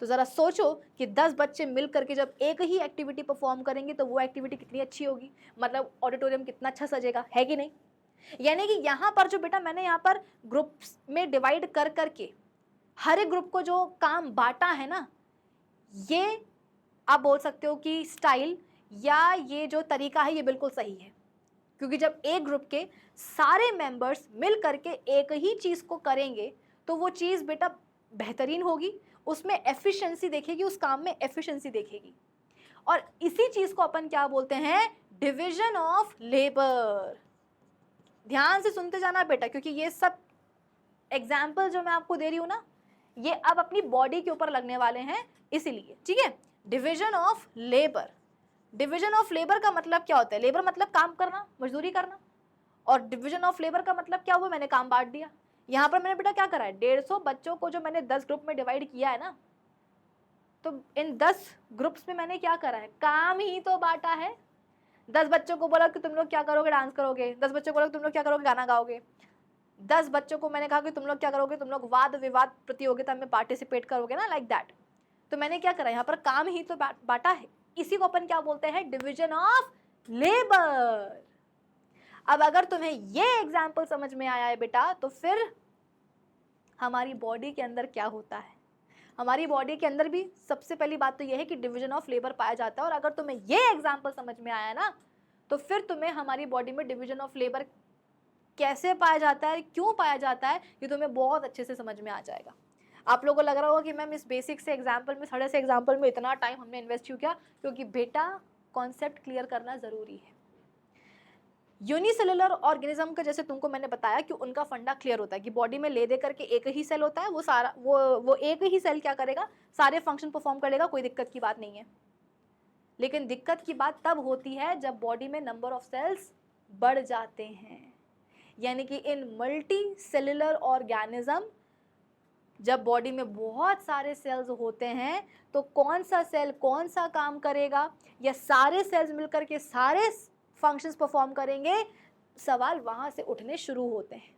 तो जरा सोचो कि 10 बच्चे मिल करके जब एक ही एक्टिविटी परफॉर्म करेंगे तो वो एक्टिविटी कितनी अच्छी होगी, मतलब ऑडिटोरियम कितना अच्छा सजेगा, है कि नहीं। यानी कि यहाँ पर जो बेटा मैंने यहाँ पर ग्रुप्स में डिवाइड कर करके हर एक ग्रुप को जो काम बांटा है ना, ये आप बोल सकते हो कि स्टाइल या ये जो तरीका है ये बिल्कुल सही है, क्योंकि जब एक ग्रुप के सारे मेंबर्स मिल करके एक ही चीज़ को करेंगे तो वो चीज़ बेटा बेहतरीन होगी, उसमें एफिशिएंसी देखेगी, उस काम में एफिशिएंसी देखेगी। और इसी चीज़ को अपन क्या बोलते हैं, डिवीजन ऑफ लेबर। ध्यान से सुनते जाना बेटा, क्योंकि ये सब एग्जाम्पल जो मैं आपको दे रही हूँ ना, ये अब अपनी बॉडी के ऊपर लगने वाले हैं, इसीलिए। ठीक है, division of labour. Division of labour का मतलब क्या होता है? लेबर मतलब काम करना, मजदूरी करना, और डिवीजन ऑफ लेबर का मतलब क्या हुआ? मैंने काम बांट दिया। यहाँ पर मैंने बेटा क्या करा है, 150 बच्चों को जो मैंने 10 ग्रुप में डिवाइड किया है ना, तो इन 10 ग्रुप्स में मैंने क्या करा है, काम ही तो बांटा है। 10 बच्चों को बोला कि तुम लोग क्या करोगे, डांस करोगे। 10 बच्चों को बोला तुम लोग क्या करोगे, गाना गाओगे। 10 बच्चों को मैंने कहा कि तुम लोग क्या करोगे, तुम लोग वाद विवाद प्रतियोगिता में पार्टिसिपेट करोगे ना, लाइक दैट। तो मैंने क्या करा, यहाँ पर काम ही तो बांटा है। इसी को अपन क्या बोलते हैं, डिवीजन ऑफ लेबर। अब अगर तुम्हें ये एग्जाम्पल समझ में आया है बेटा, तो फिर हमारी बॉडी के अंदर क्या होता है। हमारी बॉडी के अंदर भी सबसे पहली बात तो यह है कि डिवीजन ऑफ लेबर पाया जाता है। और अगर तुम्हें ये एग्जाम्पल समझ में आया ना, तो फिर तुम्हें हमारी बॉडी में डिवीजन ऑफ लेबर कैसे पाया जाता है, क्यों पाया जाता है, ये तुम्हें बहुत अच्छे से समझ में आ जाएगा। आप लोगों को लग रहा होगा कि मैम इस बेसिक से एग्जाम्पल में, थोड़े से एग्जाम्पल में इतना टाइम हमने इन्वेस्ट क्यों किया, क्योंकि बेटा कॉन्सेप्ट क्लियर करना जरूरी है। यूनिसेलुलर ऑर्गेनिज्म का जैसे तुमको मैंने बताया कि उनका फंडा क्लियर होता है कि बॉडी में ले दे करके एक ही सेल होता है, वो सारा वो एक ही सेल क्या करेगा, सारे फंक्शन परफॉर्म करेगा, कोई दिक्कत की बात नहीं है। लेकिन दिक्कत की बात तब होती है जब बॉडी में नंबर ऑफ सेल्स बढ़ जाते हैं, यानी कि इन मल्टी सेलुलर ऑर्गेनिज्म जब बॉडी में बहुत सारे सेल्स होते हैं तो कौन सा सेल कौन सा काम करेगा, या सारे सेल्स मिलकर के सारे फंक्शंस परफॉर्म करेंगे, सवाल वहां से उठने शुरू होते हैं।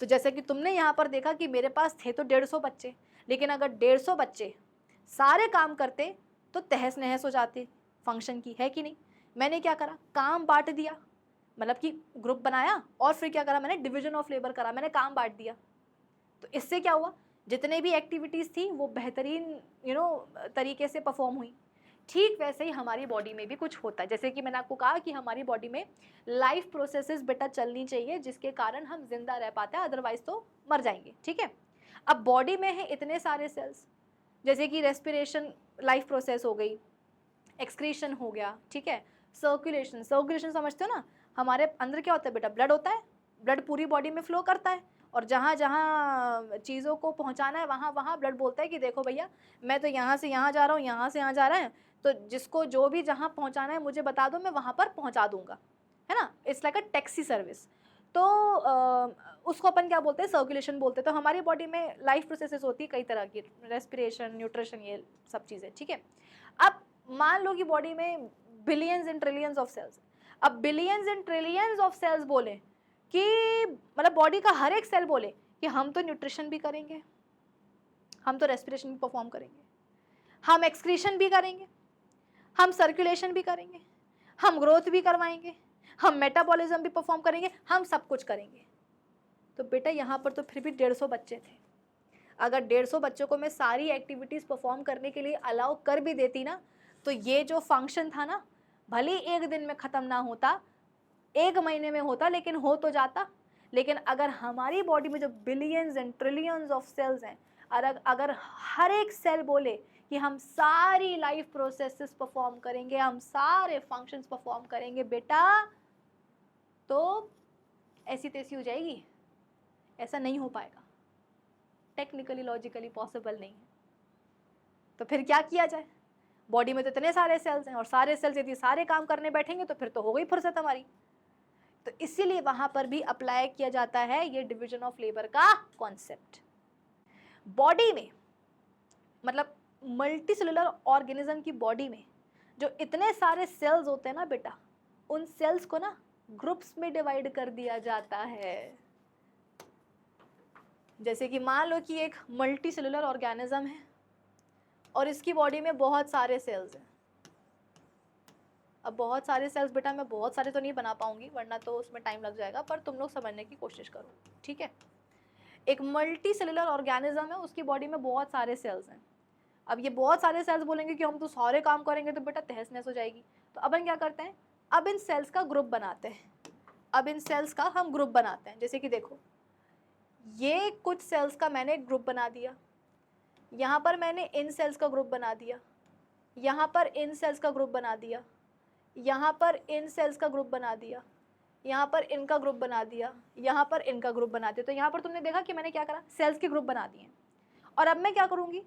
तो जैसे कि तुमने यहाँ पर देखा कि मेरे पास थे तो 150 बच्चे, लेकिन अगर 150 बच्चे सारे काम करते तो तहस नहस हो जाती फंक्शन की, है कि नहीं। मैंने क्या करा, काम बांट दिया, मतलब कि ग्रुप बनाया और फिर क्या करा, मैंने डिवीजन ऑफ लेबर करा, मैंने काम बांट दिया। तो इससे क्या हुआ, जितने भी एक्टिविटीज़ थी वो बेहतरीन तरीके से परफॉर्म हुई। ठीक वैसे ही हमारी बॉडी में भी कुछ होता है, जैसे कि मैंने आपको कहा कि हमारी बॉडी में लाइफ प्रोसेसेस बेटा चलनी चाहिए, जिसके कारण हम जिंदा रह पाते हैं, अदरवाइज तो मर जाएंगे। ठीक है, अब बॉडी में है इतने सारे सेल्स, जैसे कि रेस्पिरेशन लाइफ प्रोसेस हो गई, एक्सक्रीशन हो गया, ठीक है, सर्कुलेशन, सर्कुलेशन समझते हो ना, हमारे अंदर क्या होता है बेटा, ब्लड होता है, ब्लड पूरी बॉडी में फ्लो करता है, और जहाँ जहाँ चीज़ों को पहुँचाना है वहाँ वहाँ ब्लड बोलता है कि देखो भैया मैं तो यहाँ से यहाँ जा रहा हूँ, यहाँ से यहाँ जा रहा है, तो जिसको जो भी जहाँ पहुँचाना है मुझे बता दो, मैं वहाँ पर पहुँचा दूंगा, है ना। It's like a taxi service. तो उसको अपन क्या बोलते हैं, सर्कुलेशन बोलते हैं। तो हमारी बॉडी में लाइफ प्रोसेसेस होती है कई तरह की, रेस्पिरेशन, न्यूट्रिशन, ये सब चीज़ें। ठीक है, अब मान लो कि बॉडी में billions and trillions of cells. अब billions and trillions of cells बोले कि मतलब बॉडी का हर एक सेल बोले कि हम तो न्यूट्रिशन भी करेंगे, हम तो रेस्पिरेशन भी परफॉर्म करेंगे, हम एक्सक्रीशन भी करेंगे, हम सर्कुलेशन भी करेंगे, हम ग्रोथ भी करवाएंगे, हम मेटाबॉलिज्म भी परफॉर्म करेंगे, हम सब कुछ करेंगे। तो बेटा यहाँ पर तो फिर भी 150 बच्चे थे। अगर 150 बच्चों को मैं सारी एक्टिविटीज़ परफॉर्म करने के लिए अलाउ कर भी देती ना, तो ये जो फंक्शन था ना, भले एक दिन में ख़त्म ना होता, एक महीने में होता, लेकिन हो तो जाता। लेकिन अगर हमारी बॉडी में जो billions and trillions of cells हैं, अगर हर एक सेल बोले कि हम सारी लाइफ प्रोसेसेस परफॉर्म करेंगे, हम सारे फंक्शंस परफॉर्म करेंगे बेटा, तो ऐसी तैसी हो जाएगी, ऐसा नहीं हो पाएगा, टेक्निकली लॉजिकली पॉसिबल नहीं है। तो फिर क्या किया जाए, बॉडी में तो इतने सारे सेल्स हैं, और सारे सेल्स यदि सारे काम करने बैठेंगे तो फिर तो हो गई फुर्सत हमारी। तो इसीलिए वहां पर भी अप्लाई किया जाता है ये डिवीजन ऑफ लेबर का कॉन्सेप्ट। बॉडी में मतलब मल्टी सेलुलर ऑर्गेनिज्म की बॉडी में जो इतने सारे सेल्स होते हैं ना बेटा, उन सेल्स को ना ग्रुप्स में डिवाइड कर दिया जाता है। जैसे कि मान लो कि एक मल्टी सेलुलर ऑर्गेनिज्म है और इसकी बॉडी में बहुत सारे सेल्स हैं। अब बहुत सारे सेल्स बेटा मैं बहुत सारे तो नहीं बना पाऊंगी, वरना तो उसमें टाइम लग जाएगा, पर तुम लोग समझने की कोशिश करो। ठीक है, एक मल्टी सेलुलर ऑर्गेनिज्म है, उसकी बॉडी में बहुत सारे सेल्स हैं। अब ये बहुत सारे सेल्स बोलेंगे कि हम तो सारे काम करेंगे तो बेटा तहस नहस हो जाएगी। तो अपन क्या करते हैं, अब इन सेल्स का ग्रुप बनाते हैं, अब इन सेल्स का हम ग्रुप बनाते हैं। जैसे कि देखो, ये कुछ सेल्स का मैंने एक ग्रुप बना दिया, यहाँ पर मैंने इन सेल्स का ग्रुप बना दिया, यहाँ पर इन सेल्स का ग्रुप बना दिया, यहाँ पर इन सेल्स का ग्रुप बना दिया, यहाँ पर इनका ग्रुप बना दिया, यहाँ पर इनका ग्रुप बना दिया। तो यहाँ पर तुमने देखा कि मैंने क्या करा, सेल्स के ग्रुप बना दिए। और अब मैं क्या करूँगी,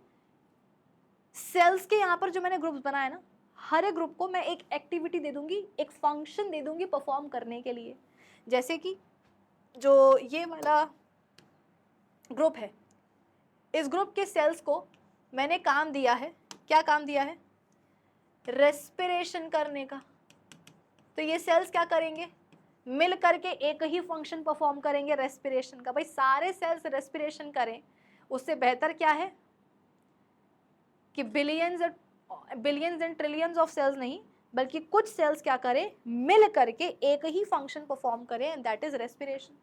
सेल्स के यहाँ पर जो मैंने ग्रुप्स बनाया ना, हर एक ग्रुप को मैं एक एक्टिविटी दे दूंगी, एक फंक्शन दे दूंगी परफॉर्म करने के लिए। जैसे कि जो ये वाला ग्रुप है, इस ग्रुप के सेल्स को मैंने काम दिया है, क्या काम दिया है, रेस्पिरेशन करने का। तो ये सेल्स क्या करेंगे, मिल करके एक ही फंक्शन परफॉर्म करेंगे, रेस्पिरेशन का। भाई सारे सेल्स रेस्पिरेशन करें, उससे बेहतर क्या है कि billions and trillions of cells नहीं, बल्कि कुछ सेल्स क्या करें, मिल करके एक ही फंक्शन परफॉर्म करें, एंड दैट इज रेस्पिरेशन।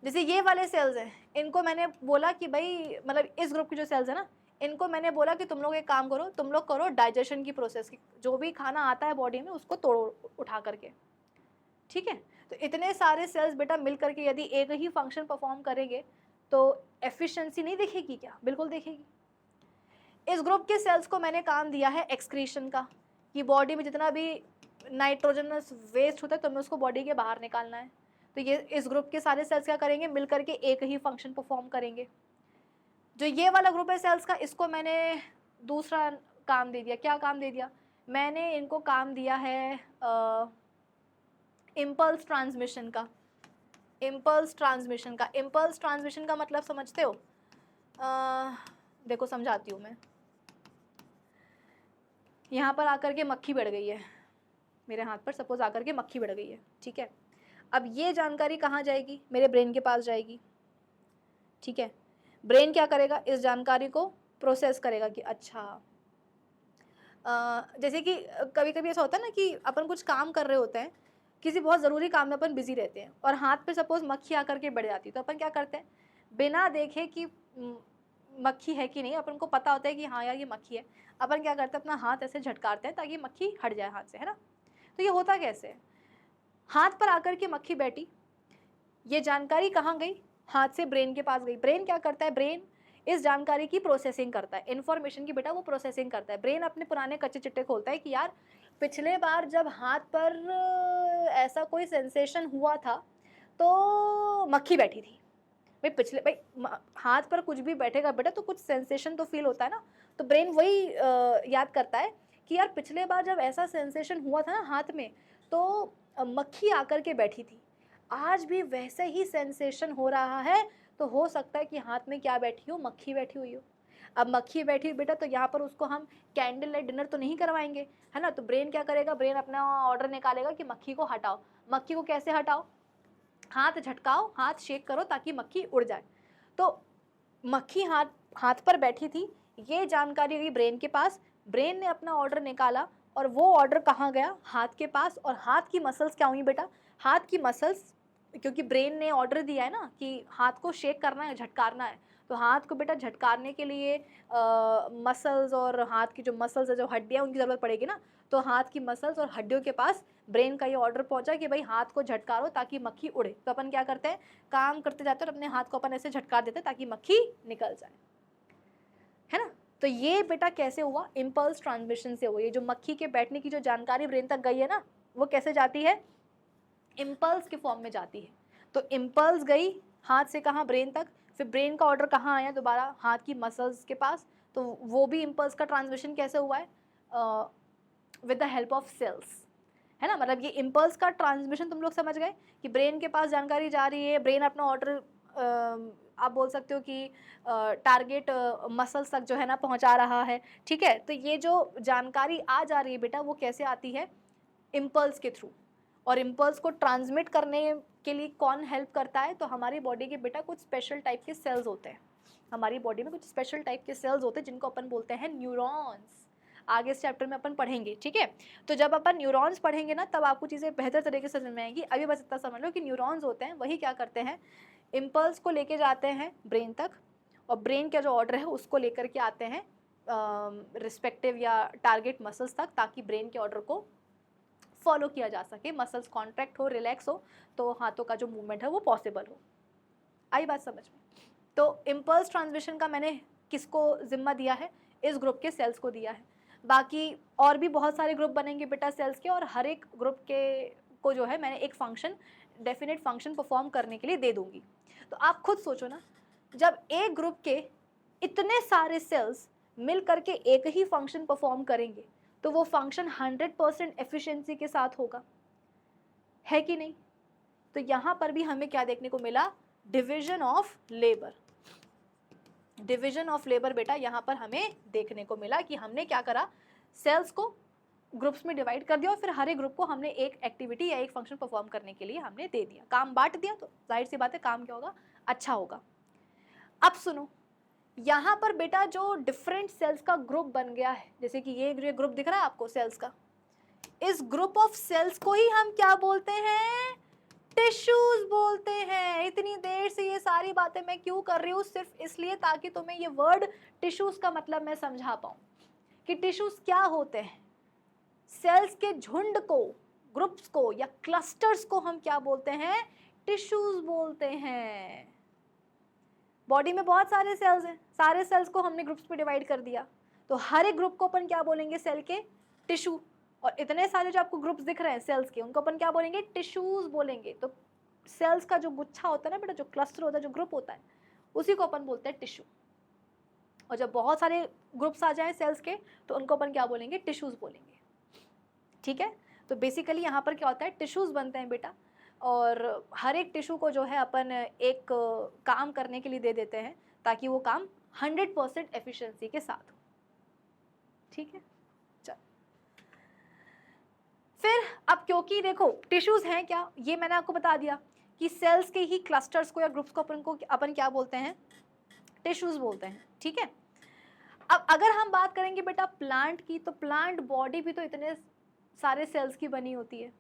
जैसे ये वाले सेल्स हैं, इनको मैंने बोला कि भाई, मतलब इस ग्रुप की जो सेल्स है ना, इनको मैंने बोला कि तुम लोग एक काम करो, तुम लोग करो डाइजेशन की प्रोसेस की, जो भी खाना आता है बॉडी में उसको तोड़ो उठा करके, ठीक है। तो इतने सारे सेल्स बेटा मिल करके यदि एक ही फंक्शन परफॉर्म करेंगे तो एफिशिएंसी नहीं दिखेगी क्या, बिल्कुल दिखेगी। इस ग्रुप के सेल्स को मैंने काम दिया है एक्सक्रीशन का, कि बॉडी में जितना भी नाइट्रोजनस वेस्ट होता है तुम्हें उसको बॉडी के बाहर निकालना है। तो ये इस ग्रुप के सारे सेल्स क्या करेंगे, मिल करके एक ही फंक्शन परफॉर्म करेंगे। जो ये वाला ग्रुप है सेल्स का, इसको मैंने दूसरा काम दे दिया। क्या काम दे दिया, मैंने इनको काम दिया है इम्पल्स ट्रांसमिशन का। इम्पल्स ट्रांसमिशन का, इम्पल्स ट्रांसमिशन का मतलब समझते हो, देखो समझाती हूँ मैं। यहाँ पर आकर के मक्खी बैठ गई है, मेरे हाथ पर सपोज आकर के मक्खी बैठ गई है, ठीक है। अब ये जानकारी कहाँ जाएगी, मेरे ब्रेन के पास जाएगी, ठीक है। ब्रेन क्या करेगा, इस जानकारी को प्रोसेस करेगा कि अच्छा, जैसे कि कभी कभी ऐसा होता है ना कि अपन कुछ काम कर रहे होते हैं, किसी बहुत ज़रूरी काम में अपन बिजी रहते हैं और हाथ पे सपोज मक्खी आकर के बैठ जाती है, तो अपन क्या करते हैं, बिना देखे कि मक्खी है कि नहीं, अपन को पता होता है कि हाँ यार ये मक्खी है, अपन क्या करते हैं, अपना हाथ ऐसे झटकारते हैं ताकि मक्खी हट जाए हाथ से, है ना। तो ये होता कैसे है, हाथ पर आकर के मक्खी बैठी, ये जानकारी कहाँ गई, हाथ से ब्रेन के पास गई। ब्रेन क्या करता है, ब्रेन इस जानकारी की प्रोसेसिंग करता है, इन्फॉर्मेशन की बेटा वो प्रोसेसिंग करता है। ब्रेन अपने पुराने कच्चे चिट्टे खोलता है कि यार पिछले बार जब हाथ पर ऐसा कोई सेंसेशन हुआ था तो मक्खी बैठी थी। भाई हाथ पर कुछ भी बैठेगा बेटा तो कुछ सेंसेशन तो फील होता है ना। तो ब्रेन वही याद करता है कि यार पिछले बार जब ऐसा सेंसेशन हुआ था ना हाथ में तो मक्खी आकर के बैठी थी, आज भी वैसे ही सेंसेशन हो रहा है, तो हो सकता है कि हाथ में क्या बैठी हो, मक्खी बैठी हुई हो। अब मक्खी बैठी हुई बेटा तो यहाँ पर उसको हम कैंडल लाइट डिनर तो नहीं करवाएंगे, है ना। तो ब्रेन क्या करेगा, ब्रेन अपना ऑर्डर निकालेगा कि मक्खी को हटाओ। मक्खी को कैसे हटाओ, हाथ झटकाओ, हाथ शेक करो ताकि मक्खी उड़ जाए। तो मक्खी हाथ पर बैठी थी, ये जानकारी गई ब्रेन के पास, ब्रेन ने अपना ऑर्डर निकाला और वो ऑर्डर कहाँ गया, हाथ के पास। और हाथ की मसल्स क्या हुई बेटा, हाथ की मसल्स, क्योंकि ब्रेन ने ऑर्डर दिया है ना कि हाथ को शेक करना है, झटकारना है, तो हाथ को बेटा झटकारने के लिए मसल्स और हाथ की जो मसल्स है, जो हड्डियाँ, उनकी ज़रूरत पड़ेगी ना। तो हाथ की मसल्स और हड्डियों के पास ब्रेन का ये ऑर्डर पहुंचा कि भाई हाथ को झटकारो ताकि मक्खी उड़े। तो अपन क्या करते हैं, काम करते जाते हैं और अपने हाथ को अपन ऐसे झटका देते हैं ताकि मक्खी निकल जाए, है ना। तो ये बेटा कैसे हुआ, इम्पल्स ट्रांसमिशन से हुआ। ये जो मक्खी के बैठने की जो जानकारी ब्रेन तक गई है ना, वो कैसे जाती है, इम्पल्स के फॉर्म में जाती है। तो इम्पल्स गई हाथ से कहाँ, ब्रेन तक, फिर ब्रेन का ऑर्डर कहाँ आया, दोबारा हाथ की मसल्स के पास। तो वो भी इम्पल्स का ट्रांसमिशन कैसे हुआ है, with the help of cells, है ना। मतलब ये इम्पल्स का ट्रांसमिशन तुम लोग समझ गए कि ब्रेन के पास जानकारी जा रही है, ब्रेन अपना ऑर्डर आप बोल सकते हो कि टारगेट मसल्स तक जो है ना पहुंचा रहा है, ठीक है। तो ये जो जानकारी आ जा रही है बेटा वो कैसे आती है, इम्पल्स के थ्रू। और इम्पल्स को ट्रांसमिट करने के लिए कौन हेल्प करता है, तो हमारी बॉडी के बेटा कुछ स्पेशल टाइप के सेल्स होते हैं। हमारी बॉडी में कुछ स्पेशल टाइप के सेल्स होते हैं जिनको अपन बोलते हैं न्यूरॉन्स। आगे इस चैप्टर में अपन पढ़ेंगे, ठीक है। तो जब अपन न्यूरॉन्स पढ़ेंगे ना तब आपको चीज़ें बेहतर तरीके से समझ में आएंगी। अभी बस इतना समझ लो कि न्यूरॉन्स होते हैं वही क्या करते हैं, इम्पल्स को लेके जाते हैं ब्रेन तक, और ब्रेन का जो ऑर्डर है उसको लेकर के आते हैं रिस्पेक्टिव या टारगेट मसल्स तक, ताकि ब्रेन के ऑर्डर को फॉलो किया जा सके, मसल्स कॉन्ट्रैक्ट हो, रिलैक्स हो, तो हाथों का जो मूवमेंट है वो पॉसिबल हो। आई बात समझ में? तो इम्पल्स ट्रांसमिशन का मैंने किसको जिम्मा दिया है? इस ग्रुप के सेल्स को दिया है। बाकी और भी बहुत सारे ग्रुप बनेंगे बेटा सेल्स के, और हर एक ग्रुप के को जो है मैंने एक फंक्शन, डेफिनेट फंक्शन परफॉर्म करने के लिए दे दूंगी। तो आप खुद सोचो ना, जब एक ग्रुप के इतने सारे सेल्स मिल करके एक ही फंक्शन परफॉर्म करेंगे तो वो फंक्शन 100% एफिशिएंसी के साथ होगा, है कि नहीं? तो यहाँ पर भी हमें क्या देखने को मिला? Division of labour. Division of labour बेटा यहाँ पर हमें देखने को मिला कि हमने क्या करा, सेल्स को ग्रुप्स में डिवाइड कर दिया और फिर हर एक ग्रुप को हमने एक एक्टिविटी या एक फंक्शन परफॉर्म करने के लिए हमने दे दिया, काम बांट दिया, तो जाहिर सी बात है काम क्या होगा? अच्छा होगा। अब सुनो, यहाँ पर बेटा जो डिफरेंट सेल्स का ग्रुप बन गया है, जैसे कि ये ग्रुप दिख रहा है आपको सेल्स का, इस ग्रुप ऑफ सेल्स को ही हम क्या बोलते हैं? टिश्यूज बोलते हैं। इतनी देर से ये सारी बातें मैं क्यों कर रही हूँ? सिर्फ इसलिए ताकि तुम्हें ये वर्ड टिश्यूज का मतलब मैं समझा पाऊँ कि टिश्यूज क्या होते हैं। सेल्स के झुंड को, ग्रुप्स को या क्लस्टर्स को हम क्या बोलते हैं? टिश्यूज बोलते हैं। बॉडी में बहुत सारे सेल्स हैं, सारे सेल्स को हमने ग्रुप्स में डिवाइड कर दिया, तो हर एक ग्रुप को अपन क्या बोलेंगे? सेल के टिश्यू। और इतने सारे जो आपको ग्रुप्स दिख रहे हैं सेल्स के, उनको अपन क्या बोलेंगे? टिश्यूज बोलेंगे। तो सेल्स का जो गुच्छा होता है ना बेटा, जो क्लस्टर होता है, जो ग्रुप होता है, उसी को अपन बोलते हैं टिश्यू। और जब बहुत सारे ग्रुप्स आ जाएं सेल्स के, तो उनको अपन क्या बोलेंगे? टिश्यूज बोलेंगे। ठीक है? तो बेसिकली यहाँ पर क्या होता है? टिश्यूज बनते हैं बेटा, और हर एक टिश्यू को जो है अपन एक काम करने के लिए दे देते हैं ताकि वो काम 100% एफिशिएंसी के साथ हो। ठीक है? चल, फिर अब क्योंकि देखो टिश्यूज हैं क्या, ये मैंने आपको बता दिया कि सेल्स के ही क्लस्टर्स को या ग्रुप्स को अपन क्या बोलते हैं? टिश्यूज बोलते हैं। ठीक है? अब अगर हम बात करेंगे बेटा प्लांट की, तो प्लांट बॉडी भी तो इतने सारे सेल्स की बनी होती है,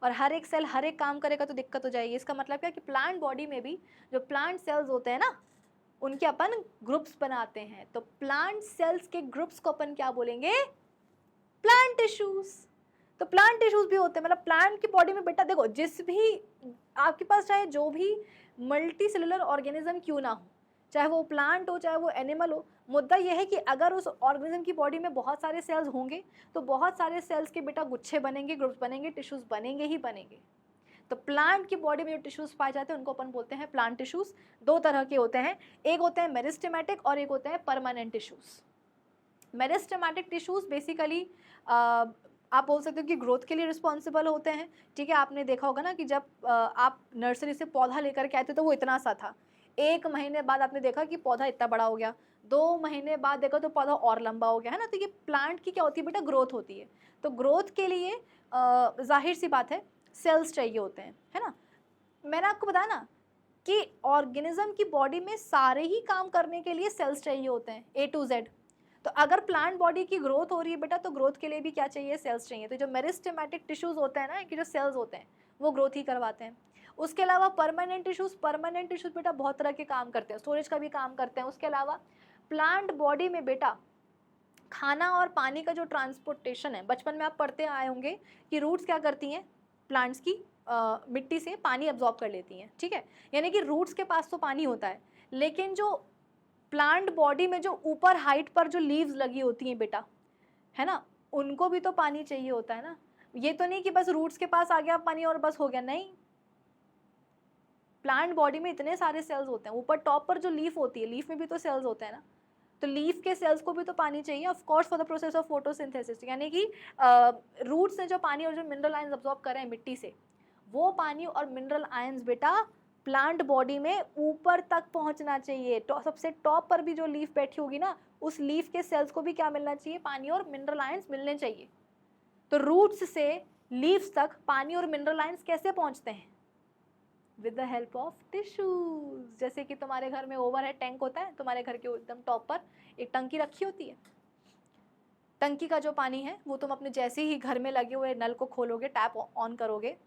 और हर एक सेल हर एक काम करेगा तो दिक्कत हो जाएगी। इसका मतलब क्या कि प्लांट बॉडी में भी जो प्लांट सेल्स होते हैं ना, उनके अपन ग्रुप्स बनाते हैं। तो प्लांट सेल्स के ग्रुप्स को अपन क्या बोलेंगे? Plant tissues. तो प्लांट टिश्यूज भी होते हैं, मतलब प्लांट की बॉडी में बेटा देखो, जिस भी आपके पास चाहे जो भी मल्टी सेलुलर ऑर्गेनिज्म क्यों ना हो, चाहे वो प्लांट हो चाहे वो एनिमल हो, मुद्दा यह है कि अगर उस ऑर्गेनिज्म की बॉडी में बहुत सारे सेल्स होंगे तो बहुत सारे सेल्स के बेटा गुच्छे बनेंगे, ग्रुप्स बनेंगे, टिश्यूज बनेंगे ही बनेंगे। तो प्लांट की बॉडी में जो टिश्यूज पाए जाते हैं उनको अपन बोलते हैं प्लांट टिश्यूज। दो तरह के होते हैं, एक होते हैं मेरिस्टेमेटिक और एक होते हैं permanent tissues. Meristematic tissues basically आप बोल सकते हो कि ग्रोथ के लिए रिस्पॉन्सिबल होते हैं। ठीक है? आपने देखा होगा ना कि जब आप नर्सरी से पौधा लेकर के आए थे तो वो इतना सा था, 1 महीने बाद आपने देखा कि पौधा इतना बड़ा हो गया, 2 महीने बाद देखा तो पौधा और लंबा हो गया, है ना? तो ये प्लांट की क्या होती है बेटा? ग्रोथ होती है। तो ग्रोथ के लिए जाहिर सी बात है सेल्स चाहिए होते हैं, है ना? मैंने आपको बताया ना कि ऑर्गेनिज्म की बॉडी में सारे ही काम करने के लिए सेल्स चाहिए होते हैं, A to Z। तो अगर प्लांट बॉडी की ग्रोथ हो रही है बेटा, तो ग्रोथ के लिए भी क्या चाहिए? सेल्स चाहिए। तो जो मेरिस्टेमेटिक टिश्यूज होते हैं ना, कि जो सेल्स होते हैं वो ग्रोथ ही करवाते हैं। उसके अलावा परमानेंट टिश्यूज बेटा बहुत तरह के काम करते हैं, स्टोरेज का भी काम करते हैं। उसके अलावा प्लांट बॉडी में बेटा खाना और पानी का जो ट्रांसपोर्टेशन है, बचपन में आप पढ़ते आए होंगे कि रूट्स क्या करती हैं? प्लांट्स की मिट्टी से पानी अब्जॉर्ब कर लेती हैं। ठीक है? यानी कि रूट्स के पास तो पानी होता है, लेकिन जो प्लांट बॉडी में जो ऊपर हाइट पर जो लीव्स लगी होती हैं बेटा, है ना, उनको भी तो पानी चाहिए होता है ना। ये तो नहीं कि बस रूट्स के पास आ गया पानी और बस हो गया, नहीं। प्लांट बॉडी में इतने सारे सेल्स होते हैं, ऊपर टॉप पर जो लीफ होती है, लीफ में भी तो सेल्स होते हैं ना, तो लीफ के सेल्स को भी तो पानी चाहिए, of course for the process of photosynthesis. यानी कि रूट्स ने जो पानी और जो मिनरल आयंस अब्सॉर्ब करे हैं मिट्टी से, वो पानी और मिनरल आयंस बेटा प्लांट बॉडी में ऊपर तक पहुंचना चाहिए। तो सबसे टॉप पर भी जो लीफ बैठी होगी ना, उस लीफ के सेल्स को भी क्या मिलना चाहिए? पानी और मिनरल आयंस मिलने चाहिए। तो रूट्स से लीव्स तक पानी और मिनरल आयंस कैसे पहुंचते हैं? With the help of tissues. जैसे कि तुम्हारे घर में ओवरहेड टैंक होता है, तुम्हारे घर के एकदम टॉप पर एक टंकी रखी होती है, टंकी का जो पानी है वो तुम अपने जैसे ही घर में लगे हुए नल को खोलोगे, टैप ऑन करोगे,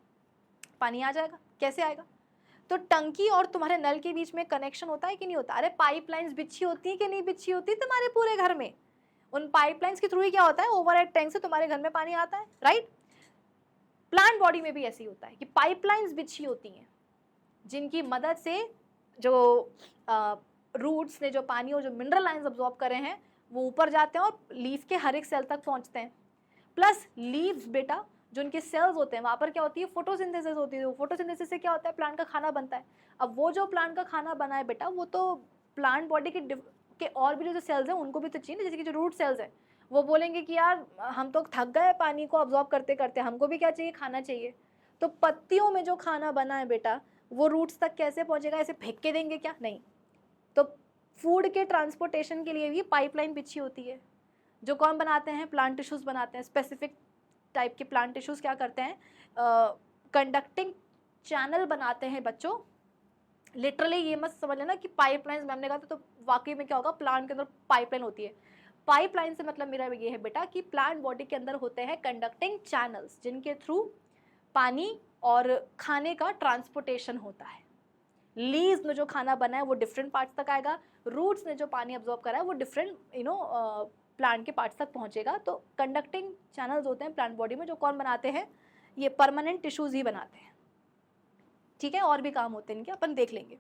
पानी आ जाएगा। कैसे आएगा? तो टंकी और तुम्हारे नल के बीच में कनेक्शन होता है कि नहीं होता? अरे पाइपलाइंस बिछी होती है कि नहीं बिछी होती तुम्हारे पूरे घर में? उन पाइपलाइंस के थ्रू ही क्या होता है, ओवरहेड टैंक से तुम्हारे घर में पानी आता है, राइट। प्लांट बॉडी में भी ऐसे ही होता है कि पाइपलाइंस बिछी होती हैं जिनकी मदद से जो रूट्स ने जो पानी और जो मिनरल लाइंस अब्सॉर्ब करे हैं वो ऊपर जाते हैं और लीफ के हर एक सेल तक पहुंचते हैं। प्लस लीव्स बेटा जो उनके सेल्स होते हैं वहाँ पर क्या होती है, फोटोसिंथेसिस होती है। फोटोसिंथेसिस से क्या होता है, प्लांट का खाना बनता है। अब वो जो प्लांट का खाना बना है बेटा वो तो प्लांट बॉडी के और भी जो सेल्स हैं उनको भी तो चाहिए, जैसे कि जो रूट सेल्स हैं वो बोलेंगे कि यार हम तो थक गए पानी को अब्जॉर्ब करते करते, हमको भी क्या चाहिए, खाना चाहिए। तो पत्तियों में जो खाना बना है बेटा वो रूट्स तक कैसे पहुंचेगा, ऐसे फेंक के देंगे क्या, नहीं। तो फूड के ट्रांसपोर्टेशन के लिए भी पाइपलाइन बिछी होती है। जो कौन बनाते हैं, प्लांट टिश्यूज बनाते हैं। स्पेसिफिक टाइप के प्लांट टिश्यूज क्या करते हैं, कंडक्टिंग चैनल बनाते हैं बच्चों। लिटरली ये मत समझ लेना कि पाइपलाइंस मैम ने कहा तो वाकई में क्या होगा, प्लांट के अंदर पाइपलाइन होती है। पाइपलाइन से मतलब मेरा ये है बेटा कि प्लांट बॉडी के अंदर होते हैं कंडक्टिंग चैनल्स जिनके थ्रू पानी और खाने का ट्रांसपोर्टेशन होता है। लीव्स में जो खाना बना है वो डिफरेंट पार्ट्स तक आएगा, रूट्स ने जो पानी अब्जॉर्ब करा है वो डिफरेंट प्लांट के पार्ट्स तक पहुंचेगा। तो कंडक्टिंग चैनल्स होते हैं प्लांट बॉडी में जो कौन बनाते हैं, ये परमानेंट टिश्यूज ही बनाते हैं, ठीक है। और भी काम होते हैं इनके, अपन देख लेंगे।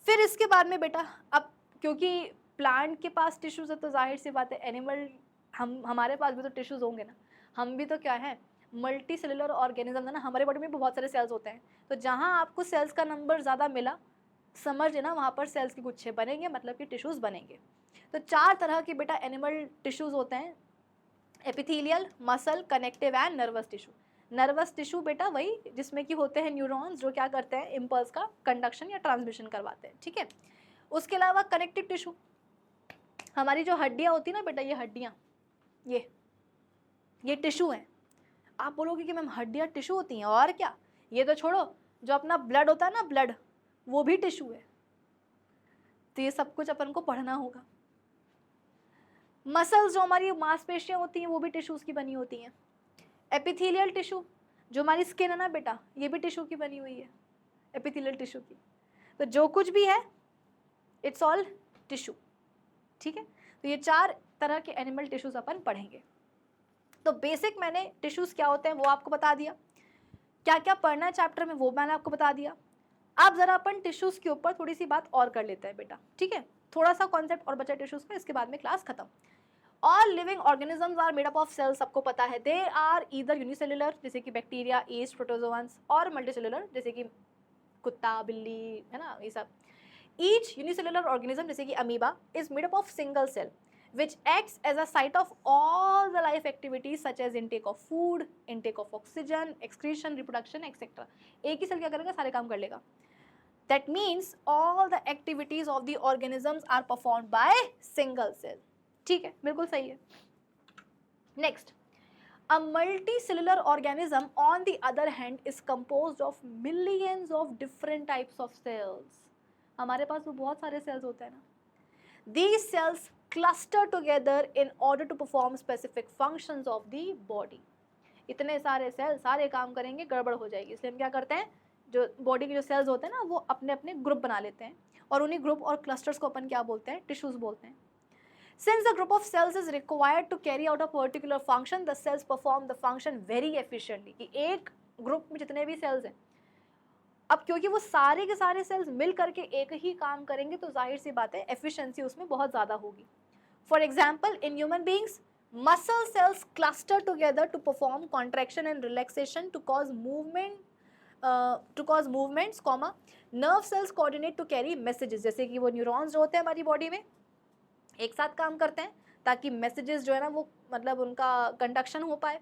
फिर इसके बाद में बेटा अब क्योंकि प्लांट के पास टिश्यूज है तो जाहिर सी बात है एनिमल हमारे पास भी तो टिश्यूज होंगे ना। हम भी तो क्या है, मल्टी सेलुलर ऑर्गेनिज्म है ना, हमारे बॉडी में बहुत सारे सेल्स होते हैं। तो जहाँ आपको सेल्स का नंबर ज़्यादा मिला समझ लेना वहाँ पर सेल्स के गुच्छे बनेंगे, मतलब कि टिश्यूज़ बनेंगे। तो 4 तरह के बेटा एनिमल टिश्यूज़ होते हैं, epithelial, muscle, connective and nervous tissue. Nervous tissue बेटा वही जिसमें कि होते हैं न्यूरॉन्स जो क्या करते हैं, इम्पल्स का कंडक्शन या ट्रांसमिशन करवाते हैं, ठीक है। उसके अलावा कनेक्टिव टिश्यू, हमारी जो हड्डियाँ होती है ना बेटा, ये हड्डियाँ ये टिश्यू हैं। आप बोलोगे कि मैम हड्डियाँ टिश्यू होती हैं, और क्या, ये तो छोड़ो, जो अपना ब्लड होता है ना, ब्लड वो भी टिश्यू है। तो ये सब कुछ अपन को पढ़ना होगा। मसल्स जो हमारी मांसपेशियां होती हैं वो भी टिश्यूज की बनी होती हैं। एपिथेलियल टिश्यू जो हमारी स्किन है ना बेटा, ये भी टिश्यू की बनी हुई है, एपिथेलियल टिश्यू की। तो जो कुछ भी है इट्स ऑल टिश्यू, ठीक है। तो ये 4 तरह के एनिमल टिश्यूज अपन पढ़ेंगे। तो बेसिक मैंने टिश्यूज क्या होते हैं वो आपको बता दिया, क्या क्या पढ़ना है चैप्टर में वो मैंने आपको बता दिया। अब जरा अपन टिश्यूज के ऊपर थोड़ी सी बात और कर लेते हैं बेटा, ठीक है। थोड़ा सा कॉन्सेप्ट और बचा टिश्यूज का, इसके बाद में क्लास खत्म। All living organisms are made up of cells, सबको पता है। दे आर ईदर यूनिसेलुलर जैसे कि बैक्टीरिया, ईस्ट, प्रोटोजोआंस, और मल्टीसेलुलर जैसे कि कुत्ता, बिल्ली, है ना, ये सब। ईच यूनिसेलुलर ऑर्गेनिज्म जैसे कि amoeba is made up of single cell which acts as a site of all the life activities such as intake of food, intake of oxygen, excretion, reproduction, etc. एक ही सेल क्या करेगा, सारे काम कर लेगा। That means all the activities of the organisms are performed by single cell. ठीक है, बिल्कुल सही है। Next, a multicellular organism on the other hand is composed of millions of different types of cells. हमारे पास वो बहुत सारे सेल्स होते हैं ना। These cells cluster together in order to perform specific functions of the body. इतने सारे सेल सारे काम करेंगे, गड़बड़ हो जाएगी, इसलिए हम क्या करते हैं, जो बॉडी के जो सेल्स होते हैं ना वो अपने अपने ग्रुप बना लेते हैं, और उन्हीं ग्रुप और क्लस्टर्स को अपन क्या बोलते हैं, टिश्यूज बोलते हैं। Since the group of cells is required to carry out a particular function, the cells perform the function very efficiently. कि एक ग्रुप में जितने भी सेल्स हैं, अब क्योंकि वो सारे के सारे सेल्स मिल करके एक ही काम करेंगे तो जाहिर सी बात है एफिशिएंसी उसमें बहुत ज़्यादा होगी। For example in human beings muscle cells cluster together to perform contraction and relaxation to cause movements, comma nerve cells coordinate to carry messages, जैसे कि वो न्यूरॉन्स जो होते हैं हमारी बॉडी में एक साथ काम करते हैं ताकि मैसेजेस जो है ना वो मतलब उनका कंडक्शन हो पाए।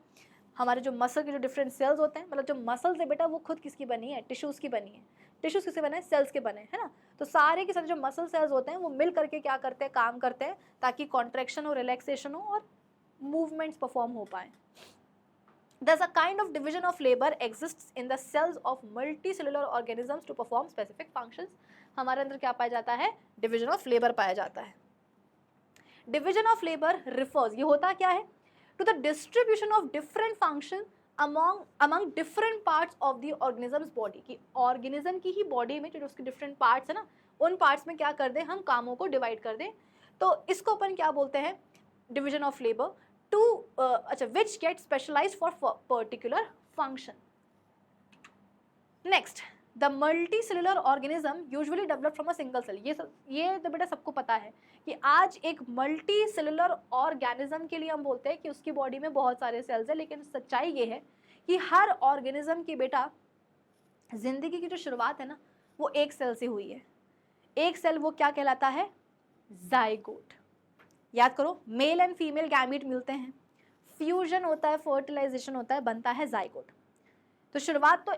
हमारे जो मसल के जो डिफरेंट सेल्स होते हैं, मतलब जो मसल्स है बेटा वो खुद किसकी बनी है, टिश्यूज़ की बनी है। टिश्यूज़ किसके बने हैं, सेल्स के बने, है ना। तो सारे के सारे जो मसल सेल्स होते हैं वो मिल करके क्या करते हैं, काम करते हैं ताकि कॉन्ट्रैक्शन हो, रिलैक्सेशन हो और मूवमेंट्स परफॉर्म हो पाए। Thus, a kind of division of labor exists in the cells of multicellular organisms to perform specific functions. हमारे अंदर क्या पाया जाता है, डिविजन ऑफ लेबर पाया जाता है। डिविजन ऑफ लेबर रिफर्स, ये होता क्या है, to the distribution of different function among different parts of the organism's body, कि ऑर्गेनिज्म की ही बॉडी में जो उसके डिफरेंट पार्ट्स है ना, उन पार्ट्स में क्या कर दें हम, कामों को डिवाइड कर दें। तो इसको अपन क्या बोलते हैं, division of labor to which get specialized for particular function. Next, the multicellular organism usually develop from a single cell. ये तो बेटा सबको पता है कि आज एक मल्टी सेलुलर ऑर्गेनिज्म के लिए हम बोलते हैं कि उसकी बॉडी में बहुत सारे सेल्स हैं, लेकिन सच्चाई ये है कि हर ऑर्गेनिज्म की बेटा जिंदगी की जो शुरुआत है ना वो एक सेल से हुई है. एक सेल वो क्या कहलाता है? जाइगोट. याद करो, मेल एंड फीमेल गैमीट मिलते हैं, फ्यूजन होता है, फर्टिलाइजेशन होता है, बनता है जाइगोट. तो शुरुआत तो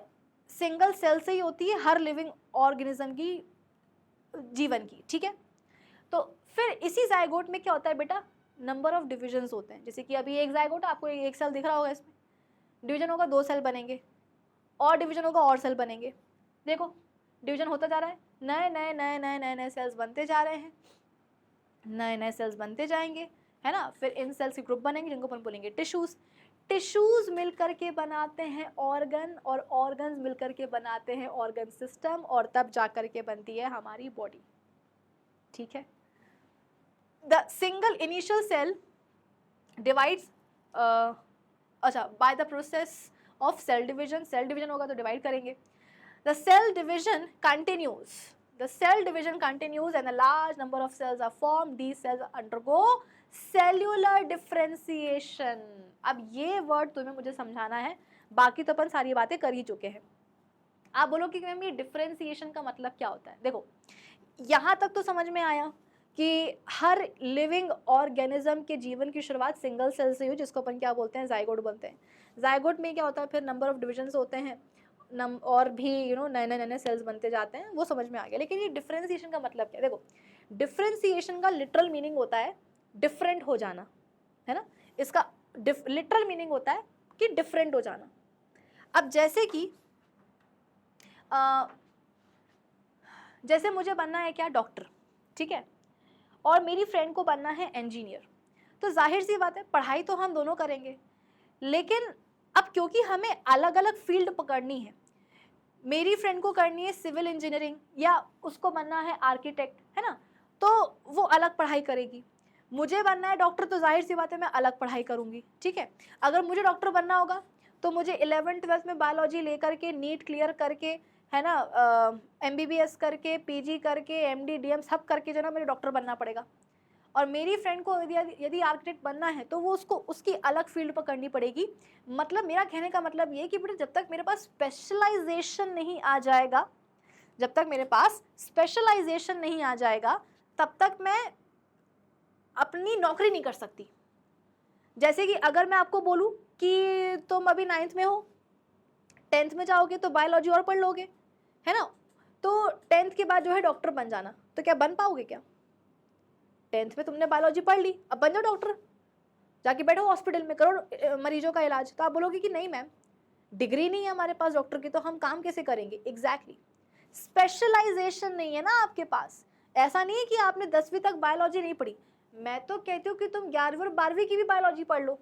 सिंगल सेल से ही होती है हर लिविंग ऑर्गेनिज्म की जीवन की. ठीक है, तो फिर इसी जाइगोट में क्या होता है बेटा? नंबर ऑफ डिविजन्स होते हैं. जैसे कि अभी एक जाइगोट, आपको एक सेल दिख रहा होगा, इसमें डिवीजन होगा, 2 सेल बनेंगे, और डिवीजन होगा, और सेल बनेंगे. देखो डिवीजन होता जा रहा है, नए नए नए नए नए नए सेल्स बनते जा रहे हैं, नए नए सेल्स बनते जाएंगे, है ना. फिर इन सेल्स के ग्रुप बनेंगे जिनको अपन बोलेंगे टिश्यूज. टिश्यूज मिलकर के बनाते हैं ऑर्गन, और ऑर्गन्स मिलकर के बनाते हैं ऑर्गन सिस्टम, और तब जाकर के बनती है हमारी बॉडी. ठीक है. The single initial cell divides by the process of cell division. Cell division होगा तो डिवाइड करेंगे. The cell division continues. The cell division continues and a large number of cells are formed. These cells undergo cellular differentiation. अब ये वर्ड तुम्हें मुझे समझाना है, बाकी तो अपन सारी बातें कर ही चुके हैं. आप बोलो कि मैम ये डिफरेंशिएशन का मतलब क्या होता है? देखो यहाँ तक तो समझ में आया कि हर लिविंग ऑर्गेनिज्म के जीवन की शुरुआत सिंगल सेल से हुई, जिसको अपन क्या बोलते हैं? जाइगोट बनते हैं. जाइगोट में क्या होता है? फिर नंबर ऑफ डिविजन्स होते हैं, और भी नए नए नए सेल्स बनते जाते हैं, वो समझ में आ गया. लेकिन ये डिफरेंशिएशन का मतलब क्या है? देखो डिफरेंशिएशन का लिटरल मीनिंग होता है डिफरेंट हो जाना, है ना. इसका लिटरल मीनिंग होता है कि डिफरेंट हो जाना. अब जैसे कि जैसे मुझे बनना है क्या? डॉक्टर. ठीक है, और मेरी फ्रेंड को बनना है इंजीनियर. तो जाहिर सी बात है पढ़ाई तो हम दोनों करेंगे, लेकिन अब क्योंकि हमें अलग अलग फील्ड पकड़नी है, मेरी फ्रेंड को करनी है सिविल इंजीनियरिंग या उसको बनना है आर्किटेक्ट, है ना, तो वो अलग पढ़ाई करेगी. मुझे बनना है डॉक्टर, तो जाहिर सी बात है मैं अलग पढ़ाई करूँगी. ठीक है, अगर मुझे डॉक्टर बनना होगा तो मुझे 11th-12th में बायोलॉजी लेकर के, नीट क्लियर करके, है ना, MBBS करके, PG करके, MD DM सब करके जो ना मुझे डॉक्टर बनना पड़ेगा. और मेरी फ्रेंड को यदि आर्किटेक्ट बनना है तो वो उसको उसकी अलग फील्ड पकड़नी पड़ेगी. मतलब मेरा कहने का मतलब ये कि बेटा जब तक मेरे पास स्पेशलाइजेशन नहीं आ जाएगा, जब तक मेरे पास स्पेशलाइजेशन नहीं आ जाएगा, तब तक मैं अपनी नौकरी नहीं कर सकती. जैसे कि अगर मैं आपको बोलूं कि तुम अभी 9th में हो, 10th में जाओगे तो बायोलॉजी और पढ़ लोगे, है ना, तो 10th के बाद जो है डॉक्टर बन जाना, तो क्या बन पाओगे? क्या 10th में तुमने बायोलॉजी पढ़ ली, अब बन जाओ डॉक्टर, जाके बैठो हॉस्पिटल में, करो मरीजों का इलाज. तो आप बोलोगे कि नहीं मैम, डिग्री नहीं है हमारे पास डॉक्टर की, तो हम काम कैसे करेंगे? एग्जैक्टली, स्पेशलाइजेशन नहीं है ना आपके पास. ऐसा नहीं है कि आपने 10वीं तक बायोलॉजी नहीं पढ़ी. मैं तो कहती हूँ कि तुम 11वीं और 12वीं की भी बायोलॉजी पढ़ लो,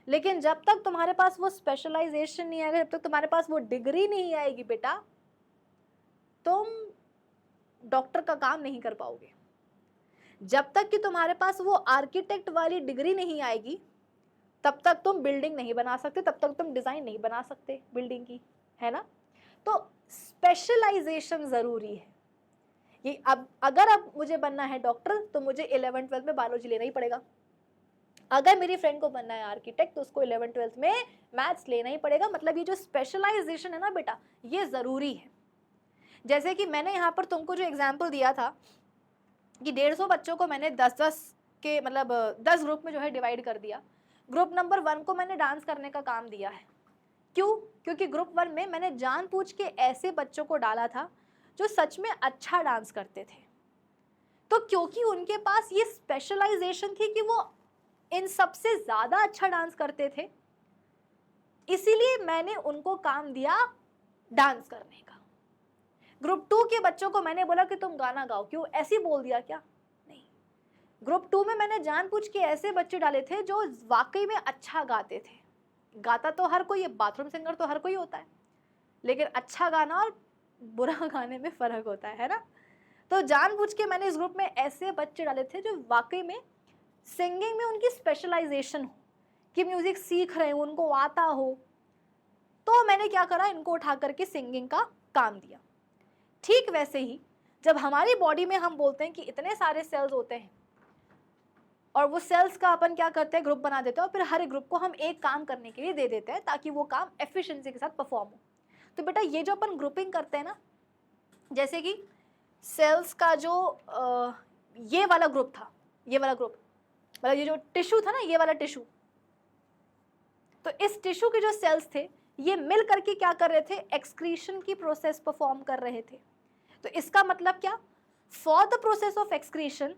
लेकिन जब तक तुम्हारे पास वो स्पेशलाइजेशन नहीं आएगा, जब तक तुम्हारे पास वो डिग्री नहीं आएगी बेटा, तुम डॉक्टर का काम नहीं कर पाओगे. जब तक कि तुम्हारे पास वो आर्किटेक्ट वाली डिग्री नहीं आएगी, तब तक तुम बिल्डिंग नहीं बना सकते, तब तक तुम डिजाइन नहीं बना सकते बिल्डिंग की, है ना. तो स्पेशलाइजेशन जरूरी है. ये अब मुझे बनना है डॉक्टर तो मुझे 11th-12th में बायोलॉजी लेना ही पड़ेगा. अगर मेरी फ्रेंड को बनना है आर्किटेक्ट तो उसको 11th-12th में मैथ्स लेना ही पड़ेगा. मतलब ये जो स्पेशलाइजेशन है ना बेटा, ये जरूरी है. जैसे कि मैंने यहाँ पर तुमको जो एग्जाम्पल दिया था कि 150 बच्चों को मैंने 10-10 के मतलब 10 ग्रुप में जो है डिवाइड कर दिया. ग्रुप नंबर 1 को मैंने डांस करने का काम दिया है. क्यों? क्योंकि ग्रुप 1 में मैंने जानबूझ के ऐसे बच्चों को डाला था जो सच में अच्छा डांस करते थे. तो क्योंकि उनके पास ये स्पेशलाइजेशन थी कि वो इन सबसे ज्यादा अच्छा डांस करते थे, इसीलिए मैंने उनको काम दिया डांस करने का. ग्रुप 2 के बच्चों को मैंने बोला कि तुम गाना गाओ. क्यों? ऐसे ही बोल दिया क्या? नहीं. ग्रुप 2 में मैंने जानबूझ के ऐसे बच्चे डाले थे जो वाकई में अच्छा गाते थे. गाता तो हर कोई है, बाथरूम सिंगर तो हर कोई होता है, लेकिन अच्छा गाना और बुरा गाने में फर्क होता है ना. तो जानबूझ के मैंने इस ग्रुप में ऐसे बच्चे डाले थे जो वाकई में सिंगिंग में उनकी स्पेशलाइजेशन हो, कि म्यूजिक सीख रहे हो, उनको आता हो, तो मैंने क्या करा, इनको उठा करके सिंगिंग का काम दिया। ठीक वैसे ही जब हमारी बॉडी में हम बोलते हैं कि इतने सारे सेल्स होते हैं, और वो सेल्स का अपन क्या करते हैं, ग्रुप बना देते हैं, और फिर हर एक ग्रुप को हम एक काम करने के लिए दे देते हैं ताकि वो काम एफिशिएंसी के साथ परफॉर्म हो। तो बेटा ये जो अपन ग्रुपिंग करते हैं ना, जैसे कि सेल्स का जो ये वाला ग्रुप था, ये वाला ग्रुप मतलब ये जो टिश्यू था ना, ये वाला टिश्यू, तो इस टिश्यू के जो सेल्स थे ये मिल करके क्या कर रहे थे, एक्सक्रीशन की प्रोसेस परफॉर्म कर रहे थे। तो इसका मतलब क्या, for the process of excretion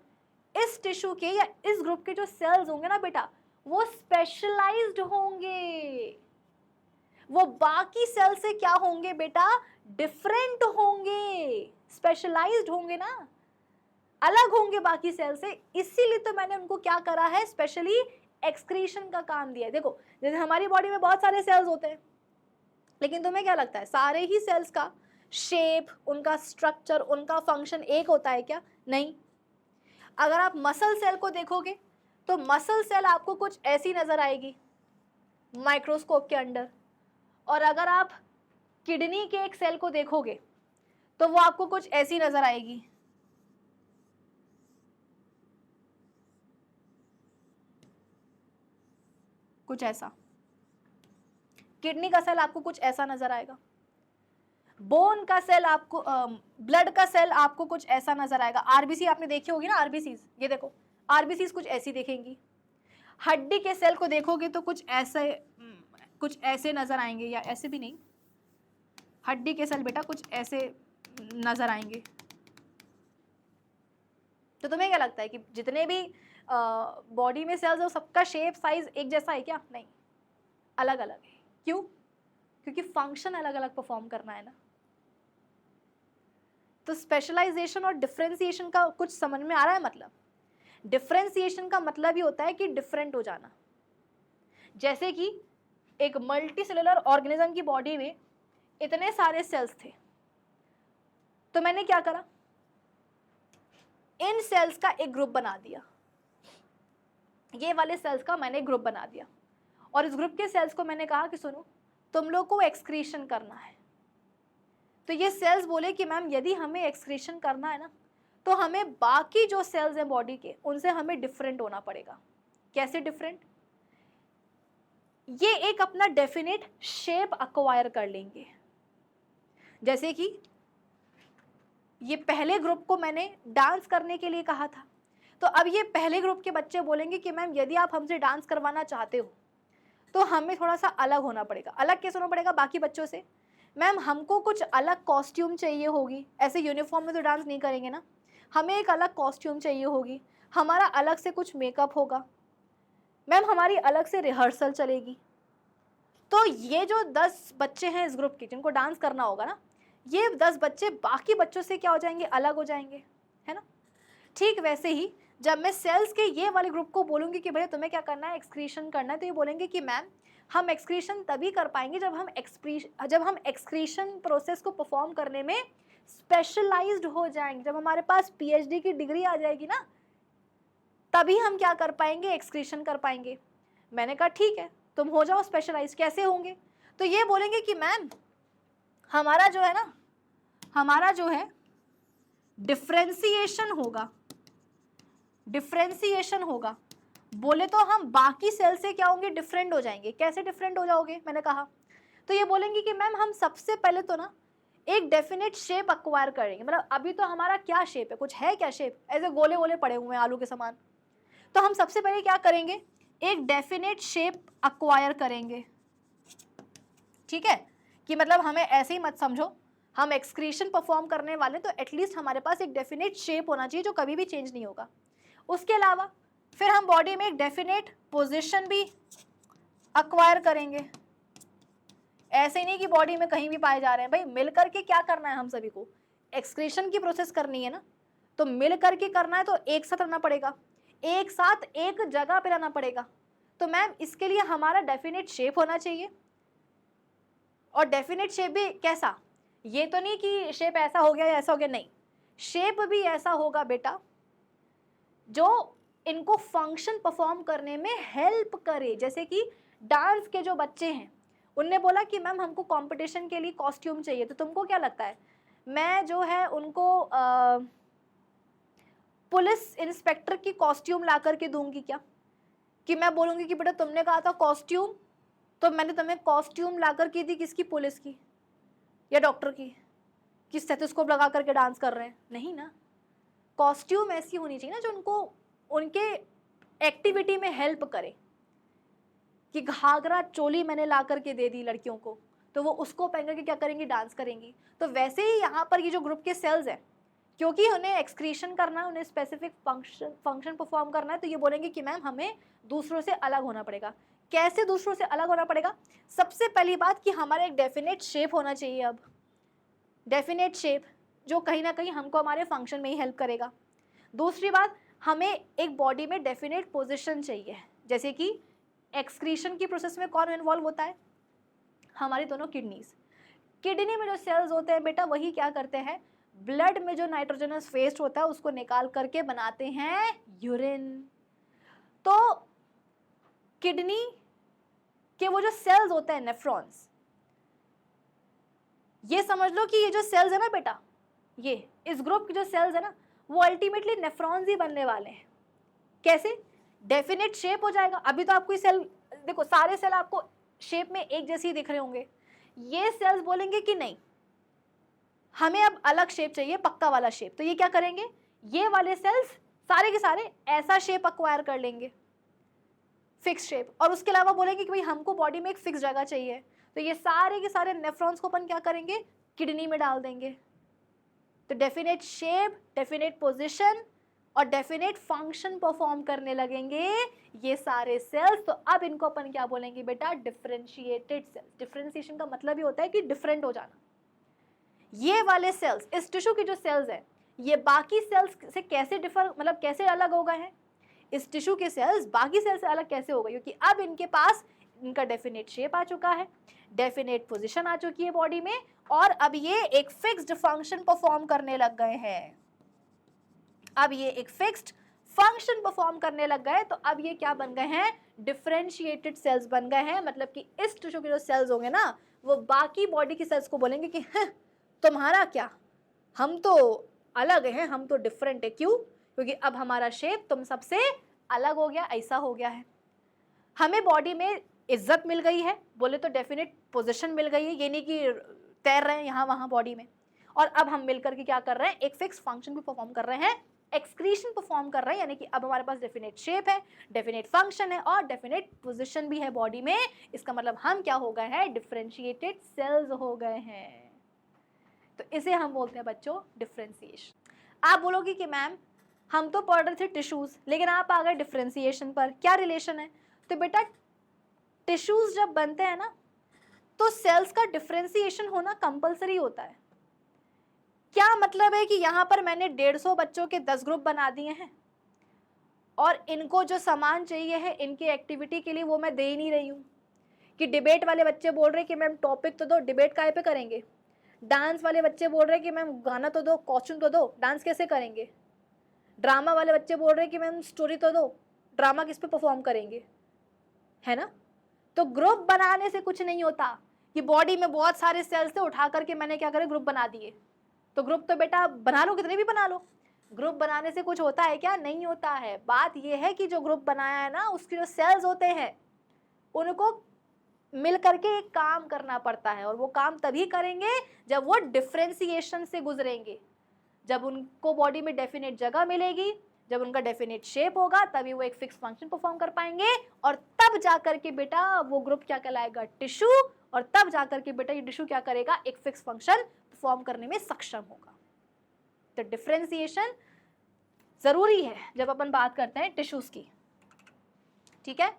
इस टिश्यू के या इस ग्रुप के जो सेल्स होंगे ना बेटा, वो स्पेशलाइज्ड होंगे, वो बाकी सेल से क्या होंगे बेटा, डिफरेंट होंगे, स्पेशलाइज्ड होंगे ना, अलग होंगे बाकी सेल से। इसीलिए तो मैंने उनको क्या करा है, स्पेशली एक्सक्रीशन का काम दिया है। देखो जैसे हमारी बॉडी में बहुत सारे सेल्स होते हैं, लेकिन तुम्हें क्या लगता है सारे ही सेल्स का शेप, उनका स्ट्रक्चर, उनका फंक्शन एक होता है क्या? नहीं। अगर आप मसल सेल को देखोगे तो मसल सेल आपको कुछ ऐसी नजर आएगी माइक्रोस्कोप के अंदर, और अगर आप किडनी के एक सेल को देखोगे तो वो आपको कुछ ऐसी नजर आएगी। कुछ ऐसा, किडनी का सेल आपको कुछ ऐसा नजर आएगा, बोन का सेल आपको, ब्लड का सेल आपको कुछ ऐसा नजर आएगा। आरबीसी आपने देखी होगी ना, आरबीसीज, ये देखो आरबीसीज कुछ ऐसी दिखेंगी। हड्डी के सेल को देखोगे तो कुछ ऐसे नजर आएंगे, या ऐसे भी नहीं, हड्डी के सेल बेटा कुछ ऐसे नजर आएंगे। तो तुम्हें क्या लगता है कि जितने भी बॉडी में सेल्स है सबका शेप साइज एक जैसा है क्या? नहीं, अलग अलग है। क्यों? क्योंकि फंक्शन अलग अलग परफॉर्म करना है ना। तो स्पेशलाइजेशन और डिफरेंशिएशन का कुछ समझ में आ रहा है? मतलब डिफरेंशिएशन का मतलब ही होता है कि डिफरेंट हो जाना। जैसे कि एक मल्टी सेलुलर ऑर्गेनिज्म की बॉडी में इतने सारे सेल्स थे, तो मैंने क्या करा, इन सेल्स का एक ग्रुप बना दिया, ये वाले सेल्स का मैंने ग्रुप बना दिया, और इस ग्रुप के सेल्स को मैंने कहा कि सुनो तुम लोग को एक्सक्रीशन करना है। तो ये सेल्स बोले कि मैम यदि हमें एक्सक्रीशन करना है ना, तो हमें बाकी जो सेल्स हैं बॉडी के उनसे हमें डिफरेंट होना पड़ेगा। कैसे डिफरेंट? ये एक अपना डेफिनेट शेप अक्वायर कर लेंगे। जैसे कि ये पहले ग्रुप को मैंने डांस करने के लिए कहा था, तो अब ये पहले ग्रुप के बच्चे बोलेंगे कि मैम यदि आप हमसे डांस करवाना चाहते हो तो हमें थोड़ा सा अलग होना पड़ेगा। अलग कैसे होना पड़ेगा बाकी बच्चों से? मैम हमको कुछ अलग कॉस्ट्यूम चाहिए होगी, ऐसे यूनिफॉर्म में तो डांस नहीं करेंगे ना, हमें एक अलग कॉस्ट्यूम चाहिए होगी, हमारा अलग से कुछ मेकअप होगा, मैम हमारी अलग से रिहर्सल चलेगी। तो ये जो 10 बच्चे हैं इस ग्रुप के जिनको डांस करना होगा ना, ये 10 बच्चे बाकी बच्चों से क्या हो जाएंगे, अलग हो जाएंगे, है ना। ठीक वैसे ही जब मैं सेल्स के ये वाले ग्रुप को बोलूँगी कि भैया तुम्हें क्या करना है, एक्सक्रीशन करना है, तो ये बोलेंगे कि मैम हम एक्सक्रीशन तभी कर पाएंगे जब हम एक्सक्रीशन प्रोसेस को परफॉर्म करने में स्पेशलाइज्ड हो जाएंगे, जब हमारे पास पीएचडी की डिग्री आ जाएगी ना, तभी हम क्या कर पाएंगे, एक्सक्रीशन कर पाएंगे। मैंने कहा ठीक है तुम हो जाओ स्पेशलाइज्ड। कैसे होंगे? तो ये बोलेंगे कि मैम हमारा जो है डिफरेंशिएशन होगा। बोले तो हम बाकी सेल से क्या होंगे, डिफरेंट हो जाएंगे। कैसे डिफरेंट हो जाओगे? मैंने कहा तो ये बोलेंगे कि मैम हम सबसे पहले तो ना एक डेफिनेट शेप अक्वायर करेंगे। मतलब अभी तो हमारा क्या शेप है, कुछ है क्या शेप, ऐसे गोले गोले पड़े हुए हैं आलू के समान। तो हम सबसे पहले क्या करेंगे, एक डेफिनेट शेप अक्वायर करेंगे। ठीक है, कि मतलब हमें ऐसे ही मत समझो, हम एक्सक्रीशन परफॉर्म करने वाले तो एटलीस्ट हमारे पास एक डेफिनेट शेप होना चाहिए जो कभी भी चेंज नहीं होगा। उसके अलावा फिर हम बॉडी में एक डेफिनेट पोजीशन भी अक्वायर करेंगे। ऐसे ही नहीं कि बॉडी में कहीं भी पाए जा रहे हैं, भाई मिल करके क्या करना है, हम सभी को एक्सक्रीशन की प्रोसेस करनी है ना, तो मिल करके करना है, तो एक साथ रहना पड़ेगा, एक साथ एक जगह पे रहना पड़ेगा। तो मैम इसके लिए हमारा डेफिनेट शेप होना चाहिए। और डेफिनेट शेप भी कैसा, ये तो नहीं कि शेप ऐसा हो गया या ऐसा हो गया, नहीं, शेप भी ऐसा होगा बेटा जो इनको फंक्शन परफॉर्म करने में हेल्प करे। जैसे कि डांस के जो बच्चे हैं उनने बोला कि मैम हमको कंपटीशन के लिए कॉस्ट्यूम चाहिए, तो तुमको क्या लगता है मैं जो है उनको पुलिस इंस्पेक्टर की कॉस्ट्यूम ला करके दूंगी क्या? कि मैं बोलूंगी कि बेटा तुमने कहा था कॉस्ट्यूम, तो मैंने तुम्हें कॉस्ट्यूम ला कर की दी, किसकी? पुलिस की या डॉक्टर की, कि स्टेथोस्कोप लगा करके डांस कर रहे हैं? नहीं ना। कॉस्ट्यूम ऐसी होनी चाहिए ना जो उनको उनके एक्टिविटी में हेल्प करे। कि घाघरा चोली मैंने ला करके दे दी लड़कियों को, तो वो उसको पहन करके क्या करेंगी? डांस करेंगी। तो वैसे ही यहाँ पर ये जो ग्रुप के सेल्स हैं, क्योंकि उन्हें एक्सक्रीशन करना है, उन्हें स्पेसिफिक फंक्शन परफॉर्म करना है, तो ये बोलेंगे कि मैम हमें दूसरों से अलग होना पड़ेगा। कैसे दूसरों से अलग होना पड़ेगा? सबसे पहली बात कि हमारा एक डेफिनेट शेप होना चाहिए। अब डेफिनेट शेप जो कहीं ना कहीं हमको हमारे फंक्शन में ही हेल्प करेगा। दूसरी बात, हमें एक बॉडी में डेफिनेट पोजिशन चाहिए। जैसे कि एक्सक्रीशन की प्रोसेस में कौन इन्वॉल्व होता है? हमारी दोनों किडनीज। किडनी में जो सेल्स होते हैं बेटा, वही क्या करते हैं? ब्लड में जो नाइट्रोजनस वेस्ट होता है उसको निकाल करके बनाते हैं यूरिन। तो किडनी के वो जो सेल्स होते हैं नेफ्रॉन्स, ये समझ लो कि ये जो सेल्स है ना बेटा, ये इस ग्रुप के जो सेल्स है ना, वो अल्टीमेटली नेफ्रॉन्स ही बनने वाले हैं। कैसे? डेफिनेट शेप हो जाएगा। अभी तो आपको सेल देखो, सारे सेल आपको शेप में एक जैसे ही दिख रहे होंगे। ये सेल्स बोलेंगे कि नहीं, हमें अब अलग शेप चाहिए, पक्का वाला शेप। तो ये क्या करेंगे? ये वाले सेल्स सारे के सारे ऐसा शेप अक्वायर कर लेंगे, फिक्स शेप। और उसके अलावा बोलेंगे कि भाई हमको बॉडी में एक फिक्स जगह चाहिए, तो ये सारे के सारे नेफ्रॉन्स को अपन क्या करेंगे? किडनी में डाल देंगे। तो डेफिनेट शेप, डेफिनेट पोजीशन और डेफिनेट फंक्शन परफॉर्म करने लगेंगे ये सारे सेल्स। तो अब इनको अपन क्या बोलेंगे बेटा? Differentiated sales. डिफरेंशिएशन का मतलब ये होता है कि डिफरेंट हो जाना। ये वाले सेल्स, इस टिश्यू की जो सेल्स है, ये बाकी सेल्स से कैसे डिफर, मतलब कैसे अलग हो गए हैं? इस टिश्यू के सेल्स बाकी सेल से अलग कैसे हो गए? क्योंकि अब इनके पास इनका डेफिनेट शेप आ चुका है, डेफिनेट पोजीशन आ चुकी है बॉडी में, और अब ये एक फिक्स्ड फंक्शन परफॉर्म करने लग गए हैं। अब ये एक फिक्स्ड फंक्शन परफॉर्म करने लग गए, तो अब ये क्या बन गए हैं? डिफरेंशिएटेड सेल्स बन गए हैं। मतलब कि इस टिश्यू के जो सेल्स होंगे ना, वो बाकी बॉडी की सेल्स को बोलेंगे कि तुम्हारा क्या, हम तो अलग हैं, हम तो डिफरेंट है। क्यों? क्योंकि अब हमारा शेप तुम सबसे अलग हो गया, ऐसा हो गया है। हमें बॉडी में इज्जत मिल गई है, बोले तो डेफिनेट पोजीशन मिल गई है, ये नहीं कि तैर रहे हैं यहाँ वहाँ बॉडी में। और अब हम मिलकर के क्या कर रहे हैं? एक फिक्स फंक्शन भी परफॉर्म कर रहे हैं, एक्सक्रीशन परफॉर्म कर रहे हैं। यानी कि अब हमारे पास डेफिनेट शेप है, डेफिनेट फंक्शन है और डेफिनेट पोजीशन भी है बॉडी में। इसका मतलब हम क्या हो गए हैं? डिफरेंशिएटेड सेल्स हो गए हैं। तो इसे हम बोलते हैं बच्चों डिफरेंशिएशन। आप बोलोगे कि मैम हम तो पढ़ रहे थे टिश्यूज, लेकिन आप आ गए डिफरेंशिएशन पर, क्या रिलेशन है? तो बेटा टिश्यूज जब बनते हैं ना, तो सेल्स का डिफरेंशिएशन होना कंपलसरी होता है। क्या मतलब है कि यहाँ पर मैंने 150 बच्चों के 10 ग्रुप बना दिए हैं और इनको जो सामान चाहिए है इनकी एक्टिविटी के लिए वो मैं दे ही नहीं रही हूँ। कि डिबेट वाले बच्चे बोल रहे हैं कि मैम टॉपिक तो दो, डिबेट काहे पे करेंगे। डांस वाले बच्चे बोल रहे हैं कि मैम गाना तो दो, कॉस्ट्यूम तो दो, डांस कैसे करेंगे। ड्रामा वाले बच्चे बोल रहे हैं कि मैम स्टोरी तो दो, ड्रामा किस पे परफॉर्म करेंगे, है ना। तो ग्रुप बनाने से कुछ नहीं होता कि बॉडी में बहुत सारे सेल्स थे, उठा करके मैंने क्या करे? ग्रुप बना दिए। तो ग्रुप तो बेटा बना लो, कितने भी बना लो, ग्रुप बनाने से कुछ होता है क्या? नहीं होता है। बात यह है कि जो ग्रुप बनाया है ना, उसके जो सेल्स होते हैं उनको मिल करके एक काम करना पड़ता है, और वो काम तभी करेंगे जब वो डिफरेंशिएशन से गुजरेंगे, जब उनको बॉडी में डेफिनेट जगह मिलेगी, जब उनका डेफिनेट शेप होगा, तभी वो एक फिक्स फंक्शन परफॉर्म कर पाएंगे। और तब जाकर के बेटा वो ग्रुप क्या कहलाएगा? टिश्यू। और तब जाकर के बेटा ये टिश्यू क्या करेगा? एक फिक्स फंक्शन परफॉर्म करने में सक्षम होगा। तो डिफरेंशिएशन जरूरी है जब अपन बात करते हैं टिश्यूज की, ठीक है।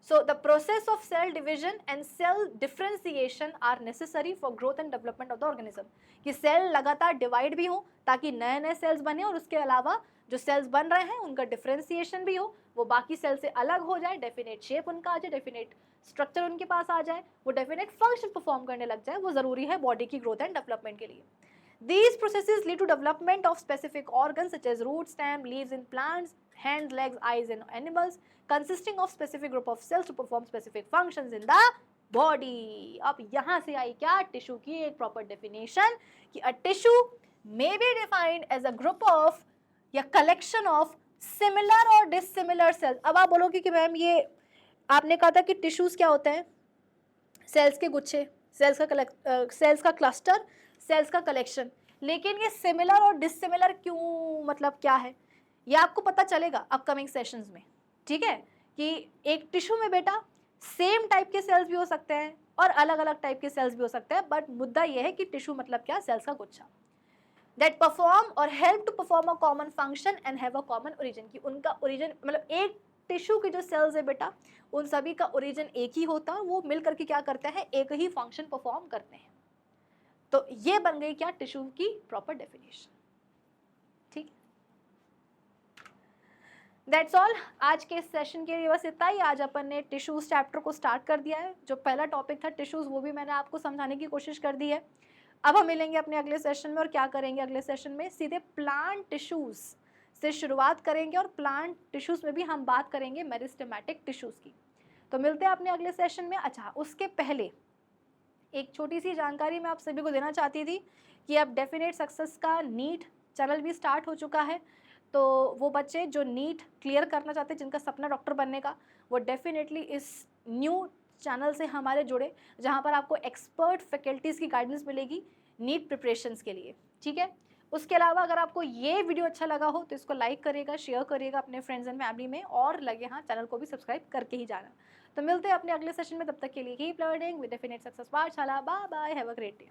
So the process of cell division and cell differentiation are necessary for growth and development of the organism. कि सेल लगातार डिवाइड भी हो ताकि नए नए सेल्स बने, और उसके अलावा जो सेल्स बन रहे हैं उनका डिफरेंशिएशन भी हो, वो बाकी सेल से अलग हो जाए, डेफिनेट शेप उनका आ जाए, डेफिनेट स्ट्रक्चर उनके पास आ जाए, वो डेफिनेट फंक्शन परफॉर्म करने लग जाए। वो ज़रूरी है बॉडी की ग्रोथ एंड डेवलपमेंट के लिए। These processes lead to development of specific organs such as root, stem, leaves in plants, hands, legs, eyes in animals, consisting of specific group of cells to perform specific functions in the body. अब यहाँ से आई क्या टिश्यू की एक प्रॉपर डेफिनेशन कि a tissue may be defined as a group of या collection of similar or dissimilar cells. अब आप बोलोगे कि मैम ये आपने कहा था कि टिश्यूज क्या होते हैं, सेल्स के गुच्छे, सेल्स का क्लस्टर, सेल्स का कलेक्शन, लेकिन ये सिमिलर और डिसिमिलर क्यों, मतलब क्या है, ये आपको पता चलेगा अपकमिंग सेशंस में, ठीक है, कि एक टिश्यू में बेटा सेम टाइप के सेल्स भी हो सकते हैं और अलग अलग टाइप के सेल्स भी हो सकते हैं, बट मुद्दा ये है कि टिश्यू मतलब क्या, सेल्स का गुच्छा दैट परफॉर्म और help to perform a common function and have a common origin, की उनका ओरिजिन मतलब एक टिश्यू के जो सेल्स है बेटा उन सभी का ओरिजिन एक ही होता है, वो मिल करके क्या करते हैं, एक ही फंक्शन परफॉर्म करते हैं। तो ये बन गई क्या टिश्यू की प्रॉपर डेफिनेशन, ठीक। दैट्स ऑल, आज के इस सेशन के लिए बस इतना ही। आज अपन ने टिश्यूज चैप्टर को स्टार्ट कर दिया है, जो पहला टॉपिक था टिश्यूज वो भी मैंने आपको समझाने की कोशिश कर दी है। अब हम मिलेंगे अपने अगले सेशन में और क्या करेंगे अगले सेशन में, सीधे प्लांट टिश्यूज से शुरुआत करेंगे और प्लांट टिश्यूज में भी हम बात करेंगे मेरिस्टेमेटिक टिश्यूज की। तो मिलते हैं अपने अगले सेशन में। अच्छा, उसके पहले एक छोटी सी जानकारी मैं आप सभी को देना चाहती थी कि अब डेफिनेट सक्सेस का नीट चैनल भी स्टार्ट हो चुका है। तो वो बच्चे जो नीट क्लियर करना चाहते हैं, जिनका सपना डॉक्टर बनने का, वो डेफिनेटली इस न्यू चैनल से हमारे जुड़े, जहाँ पर आपको एक्सपर्ट फैकल्टीज़ की गाइडेंस मिलेगी नीट प्रिपरेशंस के लिए, ठीक है। उसके अलावा अगर आपको ये वीडियो अच्छा लगा हो तो इसको लाइक करिएगा, शेयर करिएगा अपने फ्रेंड्स एंड फैमिली में, और लगे हाँ चैनल को भी सब्सक्राइब करके ही जाना। तो मिलते हैं अपने अगले सेशन में, तब तक के लिए keep learning with Definite success Pathshala. Bye bye, have a great day.